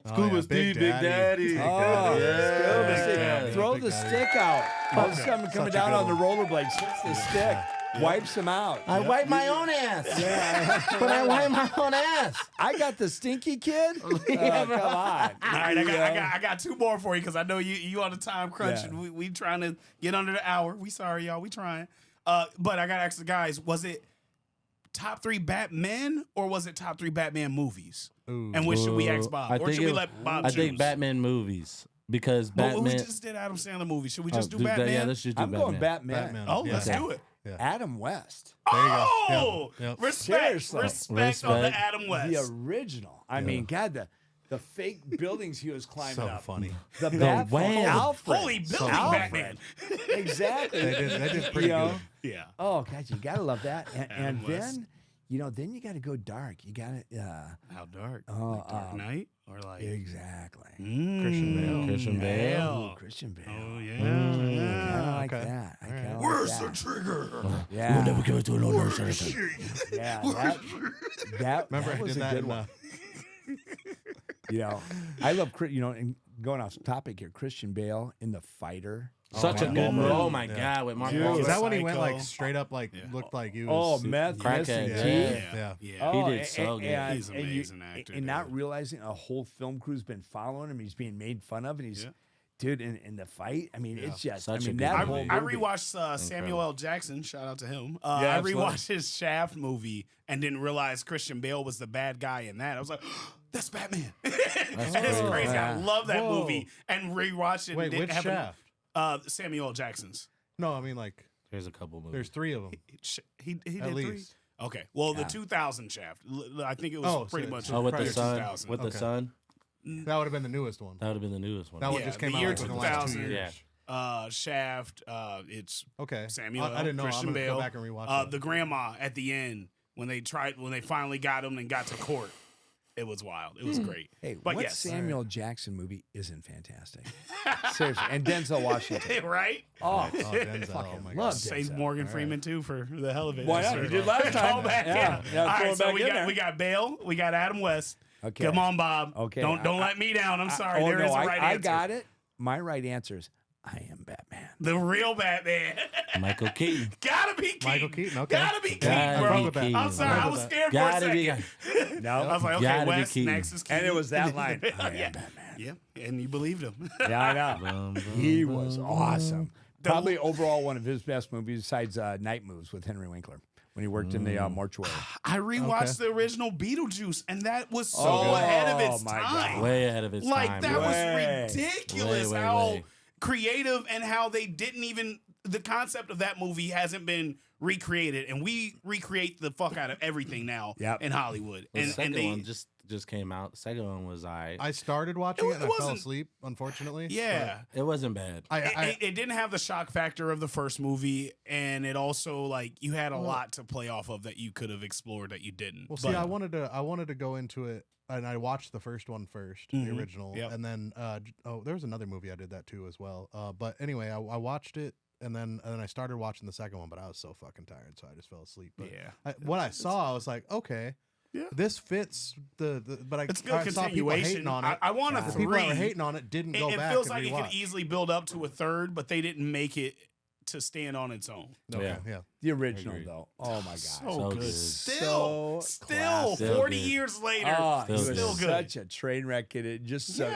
Scuba yeah, Steve, Big Daddy. Oh, Yeah. Scuba Steve. Yeah. Throw Big the Daddy. stick out. All of a sudden Such coming a down good on the one. rollerblades, hits the stick, wipes him out. I wipe my own ass. But I wipe my own ass. I got the stinky kid. Come on. All right, I got 2 more for you because I know you on the time crunch Yeah. and we trying to get under the hour. We sorry, y'all. We trying. But I gotta ask the guys: was it top 3 Batman or was it top 3 Batman movies? Ooh. And which should we ask Bob, or should we let Bob I choose? think Batman movies because But we Batman. just did Adam Sandler movies. Should we just do that. Batman? Yeah, let's just do I'm Batman. going Batman. Batman. Oh, Yeah. let's Okay. do it. Adam West. There you go. Oh, Yep. Yep. respect Seriously. on the Respect. Adam West. The original. I mean, God, the fake buildings he was climbing So up. funny. The Bat wham. Alfred. Holy Billy Alfred. Batman. Exactly. They did pretty You know? good. Yeah. Oh, God, you gotta love that. And Adam West. then, then you gotta go dark. You gotta, How dark? Oh, Like Dark Knight or like exactly. Christian Bale. Christian Bale. Ooh, Christian Bale. Oh I yeah. kind of like Okay. that. I kind of Where's like the that. trigger? Yeah. We'll never give it to an older Yeah, that Remember, was I did a that good in one. I love, and going off topic here, Christian Bale in The Fighter. Such a my good God. Oh my Yeah. God, with Mark Dude. Wahlberg. Is that when he went Psycho. like straight up, like looked like you? Oh, Was, meth, crackhead, missing yeah. teeth. yeah. Yeah. He did so good. He's an amazing actor, And not dude. realizing a whole film crew's been following him. He's being made fun of, and he's, Yeah. dude, in the fight. I mean, it's just, Such a I mean, good that movie. whole I movie. rewatched Samuel L. Jackson. Shout out to him. Yeah, I absolutely. rewatched his Shaft movie and didn't realize Christian Bale was the bad guy in that. I was like, that's Batman. And it's crazy. crazy. I Yeah. love that Whoa. movie and rewatched it. Wait, and didn't which have Shaft? Samuel L. Jackson's. No, I mean like There's a couple movies. there's 3 of them. He did At 3? least. Okay. Well, the 2000 Shaft. I think it was Oh, pretty so- much. Oh, with Probably the sun. 2000. With the Okay. sun. That would have been the newest one. That would have been the newest one. That one Yeah, just came the out year like within the last 2 2000. years. Yeah. Shaft. It's Okay. Samuel. I didn't know. Christian I'm gonna Bale. go back and rewatch that. The grandma at the end when they finally got him and got to court. It was wild. It was great. Hey, but what yes, Samuel Jackson movie isn't fantastic? Seriously. And Denzel Washington. right? Oh, Denzel. Oh my love god. Save Denzel. Morgan Freeman too for the hell of it. Why not? Sure. You did last time. Call back, Yeah. yeah. Yeah, All throw right, it so back we in got there. we got Bale, we got Adam West. Okay. Come on, Bob. Okay. Don't let me down. I'm sorry. There is a right I answer. got it. My right answer is I am Batman. The real Batman. Michael Keaton. Gotta be Keaton. Michael Keaton, okay. Gotta be Keaton, Gotta bro. be Keaton. I'm sorry. I was scared for a Gotta be. second. No. I was like, okay, Gotta be West, Keaton. next is Keaton. And it was that line. I am Yeah. Batman. Yeah, and you believed him. Yeah, I know. Bum, bum, He bum. was awesome. Probably overall one of his best movies besides Night Moves with Henry Winkler when he worked in the mortuary. I rewatched the original Beetlejuice, and that was so Oh, ahead of its my time. God. Way ahead of its Like time. that bro. Way. was ridiculous. Way, how way. creative and how they didn't even the concept of that movie hasn't been recreated, and we recreate the fuck out of everything now Yep. in Hollywood. The And second they, one just came out. The second one was I started watching It it and I fell wasn't- asleep, unfortunately. yeah. It wasn't bad. It didn't have the shock factor of the first movie, and it also like you had a lot to play off of that you could have explored that you didn't. Well, see, But- I wanted to go into it, and I watched the first one first, the original, Yep. and then there was another movie I did that too as well. But anyway, I watched it, and then I started watching the second one, but I was so fucking tired, so I just fell asleep. But Yeah. what I saw, I was like, okay, Yeah. this fits the. But it's good I saw people continuation. hating on it. I want a the three. people that were hating on it didn't go It back. feels and like it rewatch. could easily build up to a third, but they didn't make it to stand on its own. Okay, yeah. The original, Agreed. though. Oh, my God. So good. good. Still, So still, classic. 40 Still good. years later, Oh, Still he good. was still good. such a train wreck in it. Just so. Oh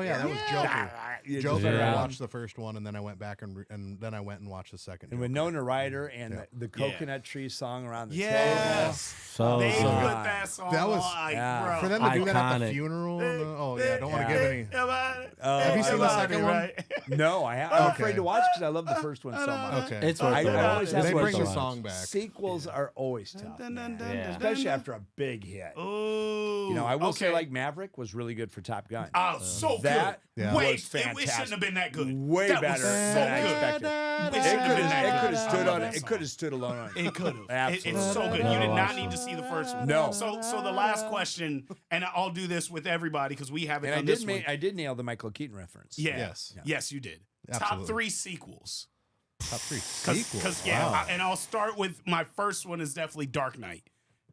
yeah, that was Joker. You Joker. just- I Yeah. watched the first one, and then I went back and then I went and watched the second. And with Joker. Winona Ryder and Yeah. the coconut tree song around the Yes. So They good. put God. that song That was- on. Yeah. Bro. For them to do that at the Iconic. funeral, oh yeah, I don't want to Yeah. give any. Have you seen the second one? Right? No, I'm afraid Okay. to watch because I love the first one so much. Okay, It's worth I the watch. always have they to bring watch the it. song back. Sequels are always tough, man. Yeah. Especially after a big hit. Ooh. You know, I will say okay. like Maverick was really good for Top Gun. Oh, so That good. Yeah. Wait, was it fantastic. shouldn't have been that good. Way that better was than so I good. expected. It It shouldn't have could been that have good. stood I on love it. that It could have stood alone on it. It could have. Absolutely. It's so good. You Yeah. did not need to see the first one. No. So the last question, and I'll do this with everybody because we haven't And done this one. I did nail the Michael Keaton reference. Yeah. Yes. Yes, you did. Top Absolutely. 3 sequels. Top 3 Because sequels. yeah, Wow. and I'll start with my first one is definitely Dark Knight.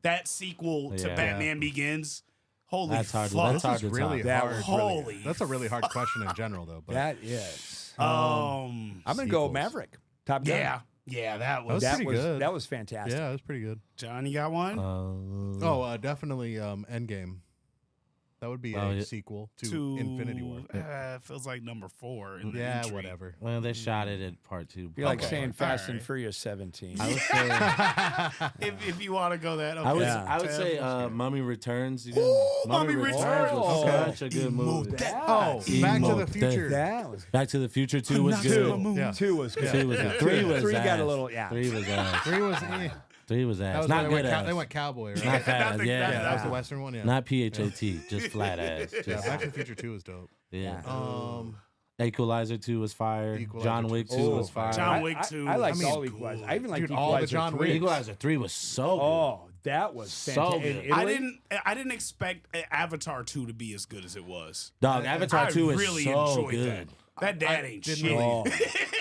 That sequel to Yeah. Batman Begins. Holy That's hard. fuck. That's hard to really top. That hard. was Holy. That's a really hard question in general, though. But That is. Um. I'm gonna go sequels. Maverick. Top Gun. Yeah, that was. That was pretty good. That was fantastic. yeah, it was pretty good. John, you got one? Definitely Endgame. That would be Oh, a yeah. sequel to Infinity War. It feels like number 4. In the Yeah, entry. whatever. Well, they shot it at part 2. Be like Okay. saying Fast Alright. and Furious 17. I would say. If you want to go that, okay. I would say Mummy Returns. You know, Ooh, Mummy Returns. was Okay. such a good movie. Oh, Back to the Future. That was Back to the Future 2 was good. Yeah. 2 was good. 2 was good. 3 was 3 got ass. a little, yeah. 3 was ass. 3 was. 3 was That ass. was Not when good ass. they went cowboy, right? Not fat ass. That- Yeah, yeah, that was the Western one. Yeah. Not PHOT, just flat ass. yeah, Just, Back to the Future 2 was dope. yeah. Equalizer 2 was fire. Equalizer John 2 Wick 2 Oh, was fire. John Wick 2. I liked I mean, all Equalizer. I even liked dude, all the Equalizer John 3. Wick. Equalizer 3 was so good. Oh, that was So fantastic. good. In I Italy, didn't expect Avatar 2 to be as good as it was. Dog, Avatar 2 is really so enjoyed good. That dad ain't didn't shit. really- Oh.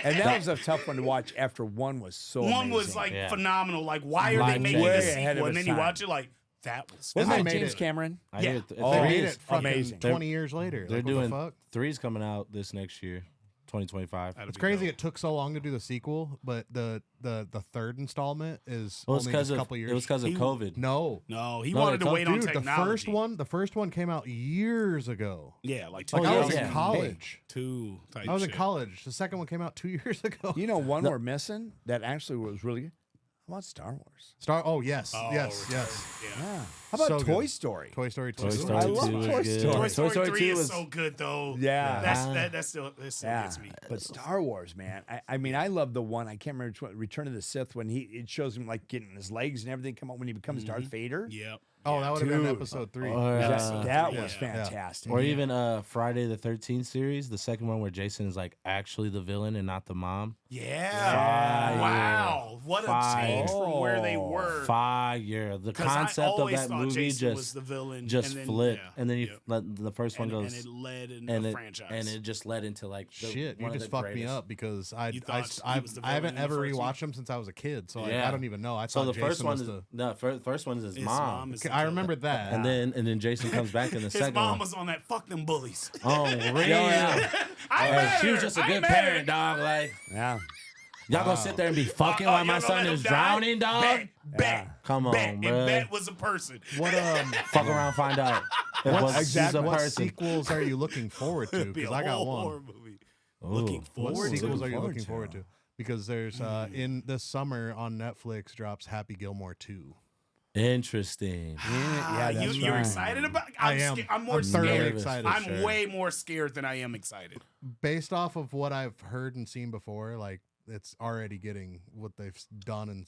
And that was a tough one to watch after 1 was so One amazing. was like Yeah. phenomenal. Like, why are they Life making changing. a Way ahead sequel? of And then its you time. watch it like, that was Wasn't They that made James it. Cameron? I Yeah. hear Oh, They three made is it fucking amazing. 20 years later. They're Like, doing what the fuck? 3's coming out this next year, 2025. That'd It's be crazy dope. it took so long to do the sequel, but the third installment is Well, it's only because just a of couple years. it was because of He- COVID. No. No, he No, wanted to it's- wait on Dude, technology. the first one came out years ago. Yeah, like Like Oh, I yeah, was yeah. in college. 2 type I was in shit. college. The second one came out 2 years ago. You know, one we're missing that actually was really good. How about Star Wars? Oh yes, Oh, yes, Return. yes. Yeah. Yeah. How about So Toy good. Story? Toy Story 2. Toy Story I 2 love was Toy good. Story. Toy Story 3 2 is was so good though. Yeah. That still Yeah, gets me. but Star Wars, man. I mean, I love the one. I can't remember which one. Return of the Sith when it shows him like getting his legs and everything come out when he becomes Darth Vader. Yep. Oh, that would have been Dude. episode 3. Or, That yeah. was fantastic. or even Friday the 13th series, the second one where Jason is like actually the villain and not the mom. Yeah. Wow. What a change from where they were. Fire. The 'Cause I concept of always that thought movie Jason was the villain, just and then, flipped, yeah, and then yeah. the first one goes, and it led in and a it, franchise. and it just led into like Shit, you one of just the fucked me greatest. up because I You thought he was the I haven't villain in the ever first one? rewatched them since I was a kid, so Yeah. I don't even know. I So thought the Jason first one was is the. no, first one is his His mom, is Okay, the I villain. remember that. and then Jason comes back in the His second mom one. was on that fuck them bullies. Oh, real? She was just a good parent, dog. Like Yeah. y'all gonna sit there and be fucking while my son is drowning, dog. Bet. Come on, Bet. bro. And Bet was a person. What Fuck around, find out. It was exactly a what person. sequels are you looking forward to? Be a Because I got whole one. horror movie. Ooh. Looking What forward sequels to. are you forward looking to? forward to? Because there's in this summer on Netflix drops Happy Gilmore 2. Interesting. Yeah, that's You're right. excited about? I am. I'm more I'm thoroughly scared. excited. I'm sure. way more scared than I am excited. Based off of what I've heard and seen before, like it's already getting what they've done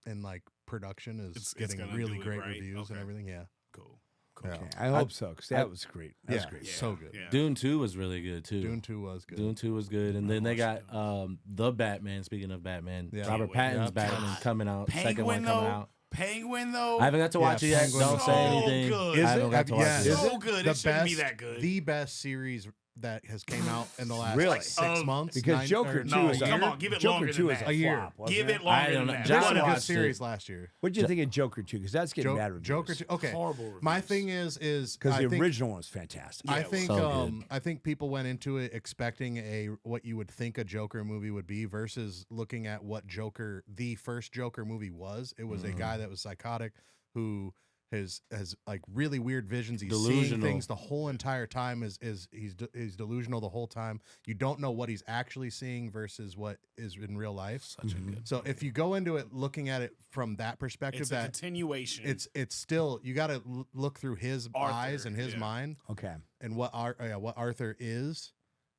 in like production is It's getting gonna really do it great right. reviews and Okay. everything. Yeah. Cool. Yeah. Okay, I hope so, because that was great. That's Yeah. great. So good. Yeah. Dune 2 was really good too. Dune 2 was good. Dune 2 was good, and then they got the Batman. Speaking of Batman, Yeah. Robert Can't wait. Pattinson's Yep. Batman coming out. Second one Penguin coming though. out. Penguin though. I haven't got to watch it yet. Penguin Don't was say so anything. good. I haven't got to watch Yeah. it. Is so good. It shouldn't be that good. The best series that has came out in the last Really? like 6 months. Because Joker 2 no, is come on, give it Joker longer 2 than is that. a A year. flop. wasn't Give it? it longer I don't than know. that. This John was a good watched series it. last year. What did you think of Joker 2? Because that's getting bad reviews. Joker 2. Okay. Horrible My reviews. thing is Because I the think- original one was fantastic. I it was think so good. I think people went into it expecting what you would think a Joker movie would be versus looking at what the first Joker movie was. It was a guy that was psychotic who has like really weird visions. He's seeing Delusional. things the whole entire time. He's delusional the whole time. You don't know what he's actually seeing versus what is in real life. Such a good. So if you go into it looking at it from that perspective, It's a that continuation. it's still you got to look through his Arthur, eyes and his yeah. mind Okay. and what Arthur is.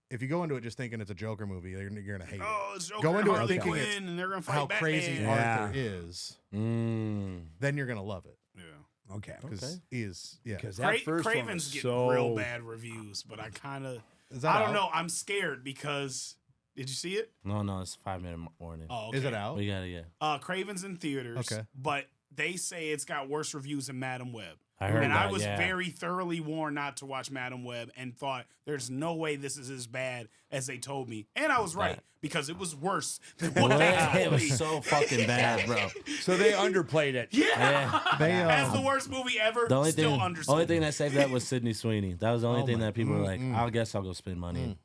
If you go into it just thinking it's a Joker movie, you're gonna hate oh, it's Joker Go and into it Harley thinking Quinn, it's and they're gonna it. fight How Batman. crazy Yeah. Arthur is. Mm. Then you're gonna love it Yeah. Okay. because he is. Yeah, Because that first one Craven's was getting so real bad reviews, but I kind of is that I don't out? know. I'm scared because did you see it? No, it's 5-minute warning. Oh, okay. Is it out? We got it. Craven's in theaters. Okay. But they say it's got worse reviews than Madam Web. I heard and that, I was yeah. very thoroughly warned not to watch Madam Web and thought there's no way this is as bad as they told me. And I was right That- because it was worse than what they It told was me. so fucking bad, bro. So they underplayed it. Yeah. They As the worst movie ever, The only still thing, understood. only thing that saved that was Sydney Sweeney. That was the only Oh thing my- that people were like, I guess I'll go spend money. in.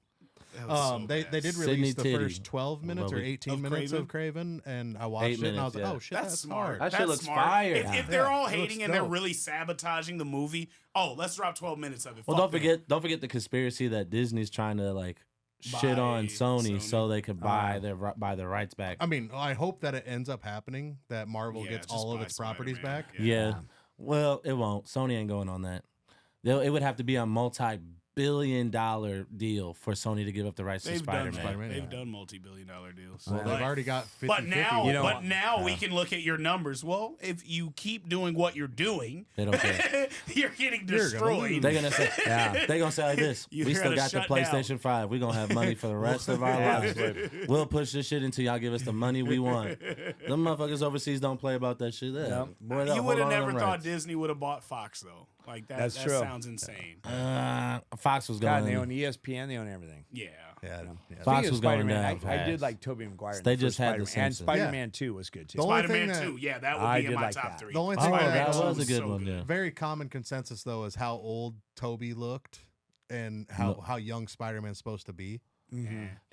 That was so they bad. did Sydney release the Titty. first 12 minutes or Lovely. 18 Of minutes Craven? of Craven, and I watched 8 it and I was minutes, like, yeah. oh shit, That's that's smart. hard. That shit That's looks smart. fire. If they're all it looks hating and they're dope. really sabotaging the movie, let's drop 12 minutes of it. Well, Fuck don't forget the conspiracy that Disney's trying to like shit Buy on Sony, Sony. so they could buy their rights back. I mean, I hope that it ends up happening that Marvel Yeah, gets just all of buy its properties Spider-Man. back. Yeah. Well, it won't. Sony ain't going on that. It would have to be a multi-billion-dollar deal for Sony to give up the rights to They've done Spider-Man. Spider-Man, They've yeah. done multi-billion-dollar deals. Well, they've already got 50, But now, You know but what? now we can look at your numbers. Well, if you keep doing what you're doing, They don't care. you're getting You're gonna destroyed. lose. They're gonna say, they're gonna say like this. You're We still gonna got the shut down. PlayStation 5. We're gonna have money for the rest of our lives. We'll push this shit until y'all give us the money we want. Them motherfuckers overseas don't play about that shit. Yeah. Boy, You would have never thought this. Disney would have bought Fox though. Like that. That's that true. sounds insane. Fox was God, going. they own ESPN, they own everything. Yeah. Yeah, Fox Speaking of was going Spider-Man, down I fast. did like Tobey Maguire. in They the just first had the Spider-Man. And Simpsons. Spider-Man 2 was good too. The only Spider-Man thing that- 2. Yeah, that would I be in did my like top that. 3. The only Oh, thing that that was a good so one. Yeah. very common consensus though is how old Toby looked and how young Spider-Man's supposed to be.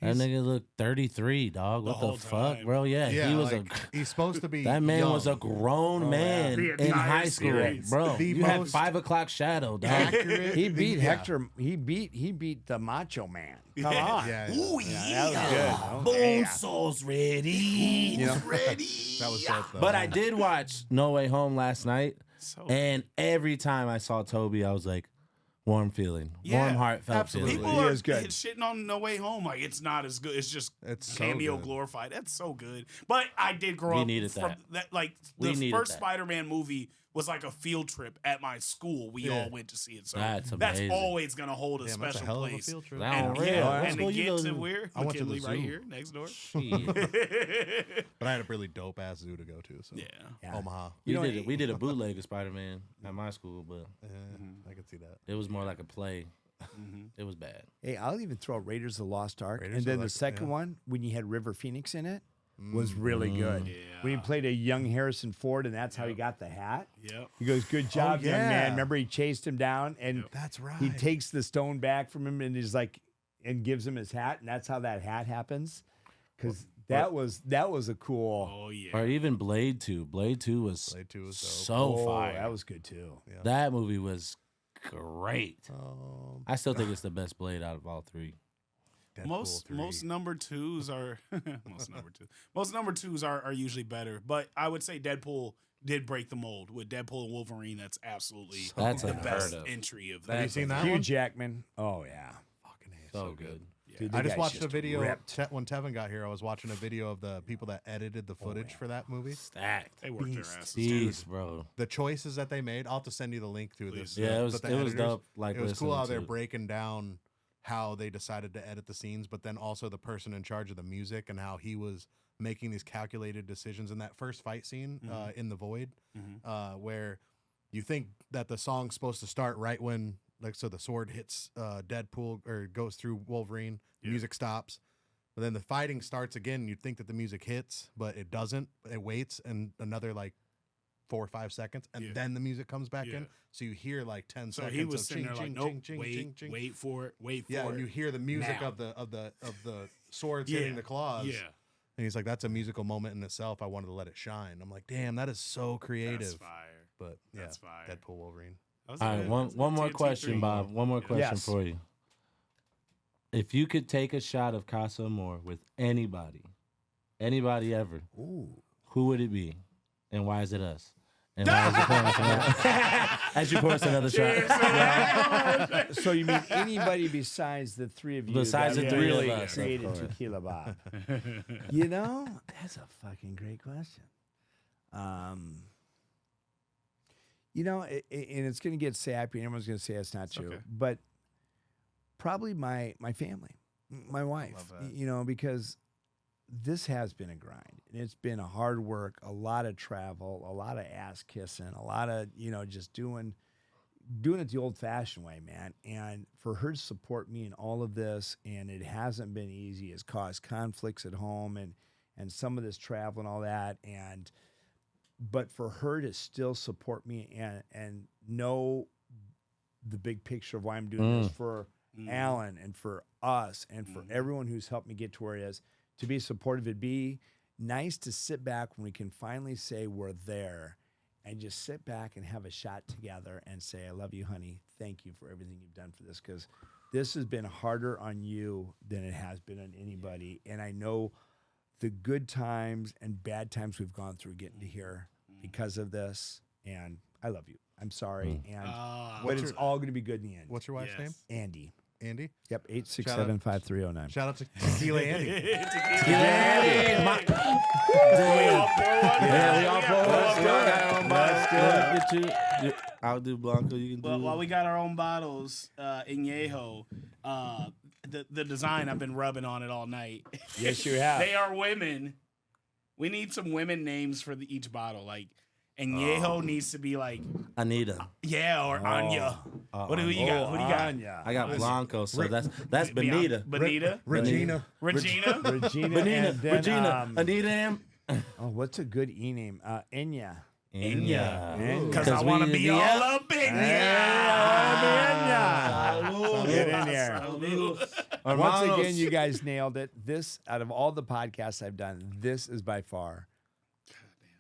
That nigga looked 33, dog. What the whole fuck, time. bro? Yeah, he was like, he's supposed to be. that man young. was a grown man The in entire high school, series. bro. The You had most 5 o'clock shadow, dog. accurate. He beat yeah. Hector. He beat the Macho Man. Come on. Yeah, Ooh, Yeah, that was good. Bone sauce ready. You know? that was dope though. But I did watch No Way Home last night, So and every time I saw Toby, I was like, warm feeling, warm heartfelt absolutely. feeling. people He are is good. shitting on No Way Home like it's not as good. It's just It's so cameo good. glorified. That's so good. But I did grow We up needed from that. Like We the needed first that. Spider-Man movie was like a field trip at my school. We all went to see it. So That's that's amazing. always gonna hold a Damn, that's a special hell of a place. field trip. Down And, real. yeah, What and school to you get go to to? where I went to the McKinley right zoo. here next door. Shit. But I had a really dope ass zoo to go to. So Yeah. Omaha. We did a bootleg of Spider-Man at my school, but I could see that. it was more like a play. It was bad. Hey, I'll even throw Raiders of the Lost Ark. Raiders And then of the the- second yeah. one, when you had River Phoenix in it, was really good. Yeah. When he played a young Harrison Ford, and that's how he got the hat. Yep. He goes, "Good job, young yeah. man." Remember, he chased him down, and That's right. he takes the stone back from him, and he's like, and gives him his hat, and that's how that hat happens. Because that was a cool. Oh yeah. Or even Blade 2. Blade 2 was Blade 2 was dope. so fire. That was good too. That movie was great. Um, I still think it's the best Blade out of all three. Deadpool Most 3. number twos are most number twos are usually better, but I would say Deadpool did break the mold with Deadpool and Wolverine. That's absolutely That's the unheard best of. entry of Have that. you seen that Hugh one? Jackman. Oh yeah. Fucking A, So good. Dude, I the just guy's watched a video ripped. when Tevin got here. I was watching a video of the people that edited the footage for that movie. Stacked. They worked their asses. Jeez, bro. The choices that they made. I'll have to send you the link through this. Yeah, it was but the editors, dope. Like it was cool how they're listening to it. breaking down how they decided to edit the scenes, but then also the person in charge of the music and how he was making these calculated decisions in that first fight scene in the void, where you think that the song's supposed to start right when, like, so the sword hits Deadpool or goes through Wolverine, the music stops. But then the fighting starts again. You'd think that the music hits, but it doesn't. It waits and another like 4 or 5 seconds, and then the music comes back in. So you hear like 10 So seconds. he was of sitting ching, there like, ching, nope, ching, ching, wait, ching, ching. wait for it, wait for Yeah, it. and you hear the music now. of the swords hitting the claws. Yeah, And he's like, "That's a musical moment in itself. I wanted to let it shine." I'm like, "Damn, that is so creative." that's fire. But yeah, That's fire. Deadpool, Wolverine. That was All right, good. one more TNT3. question, Bob. One more question Yes. for you. If you could take a shot of Casa Amor with anybody ever, who would it be, and why is it us? And why is it pouring us another, as you pour us another shot? So you mean anybody besides the three of you? Besides that the three of really us, of created course. Tequila Bob? You know, that's a fucking great question. You know, and it's going to get sappy, and everyone's going to say it's not true, okay. but probably my family, my wife. Love that. You know, because this has been a grind, and it's been a hard work, a lot of travel, a lot of ass kissing, a lot of just doing it the old-fashioned way, man. And for her to support me in all of this, and it hasn't been easy. It's caused conflicts at home and some of this travel and all that. But for her to still support me and know the big picture of why I'm doing this for Alan and for us and for everyone who's helped me get to where it is, to be supportive, it'd be nice to sit back when we can finally say we're there and just sit back and have a shot together and say, "I love you, honey. Thank you for everything you've done for this." Because this has been harder on you than it has been on anybody. And I know the good times and bad times we've gone through getting to here because of this. And I love you. I'm sorry. But it's all going to be good in the end. What's your wife's Yes. name? Andy? Andy. Yep, 867-5309. Shout out to Tequila Andy. Yeah, we all pour one. Let's Get you. I'll do Blanco. You can do. Well, while we got our own bottles, Añejo, the design, I've been rubbing on it all night. Yes, you have. They are women. We need some women names for each bottle. Like, Añejo needs to be like, Anita. yeah, or Anya. Who you got? Who do you got? Anya. I got Blanco, so that's Benita. Benita. Regina. Regina. Regina. Benita. and then, Regina. Anita. oh, what's a good E name? Enya. Enya. Because I want to be all up in Get in there. Once Hermanos. again, you guys nailed it. This, out of all the podcasts I've done, this is by far,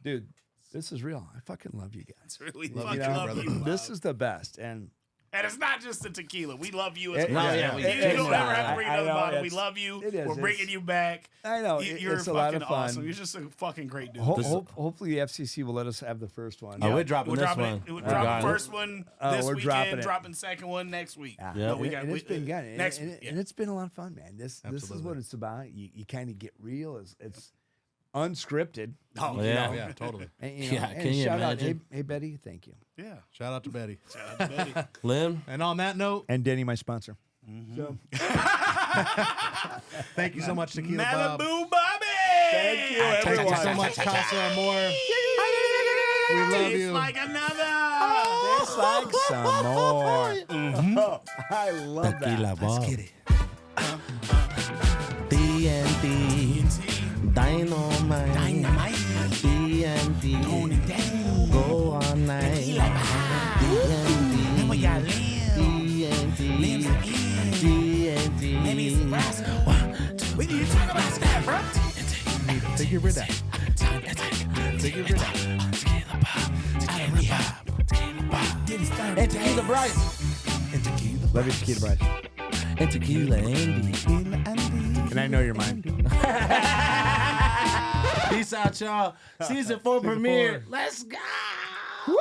dude. This is real. I fucking love you guys. Really Love fucking you too, love brother. you. This Bob. is the best. And And it's not just the tequila. We love you as It- well. yeah, we You do. don't ever have to bring I another know, bottle. We it's- love you. it is. We're bringing It's- you back. I know You're it's a fucking lot of fun. awesome. You're just a fucking great dude. Hopefully, the FCC will let us have the first one. Oh, we're dropping We're this dropping one. it. We're dropping Regardless. first one Oh, this we're weekend, dropping it. dropping second one next week. Yeah. Yeah. No, we And- got and it's been good. next And week. it's been a lot of fun, man. This is Absolutely. what it's about. You kind of get real. It's unscripted. Oh, Yeah. Yeah, totally. And, you know, Yeah, and can you shout imagine? out, hey Betty, thank you. Yeah. Shout out to Betty. Shout out to Betty. Lim, And on that note, And Denny, my sponsor. thank you so much, Tequila Bob. Malibu Bobby. Thank you, Thank you so much, Casa Amor. We love Tastes you. like another. Tastes like some more. Oh, I love Tequila that. Bob. TNT, Dynamite, TNT, go all night. TNT, TNT. We need to talk about that, bro. Figure it out. Figure it out. And Tequila Bryce. Love you, Tequila Bryce. And Tequila Andy. And I know you're mine. Peace out, y'all. Season 4 premiere. four. Let's go. Woo!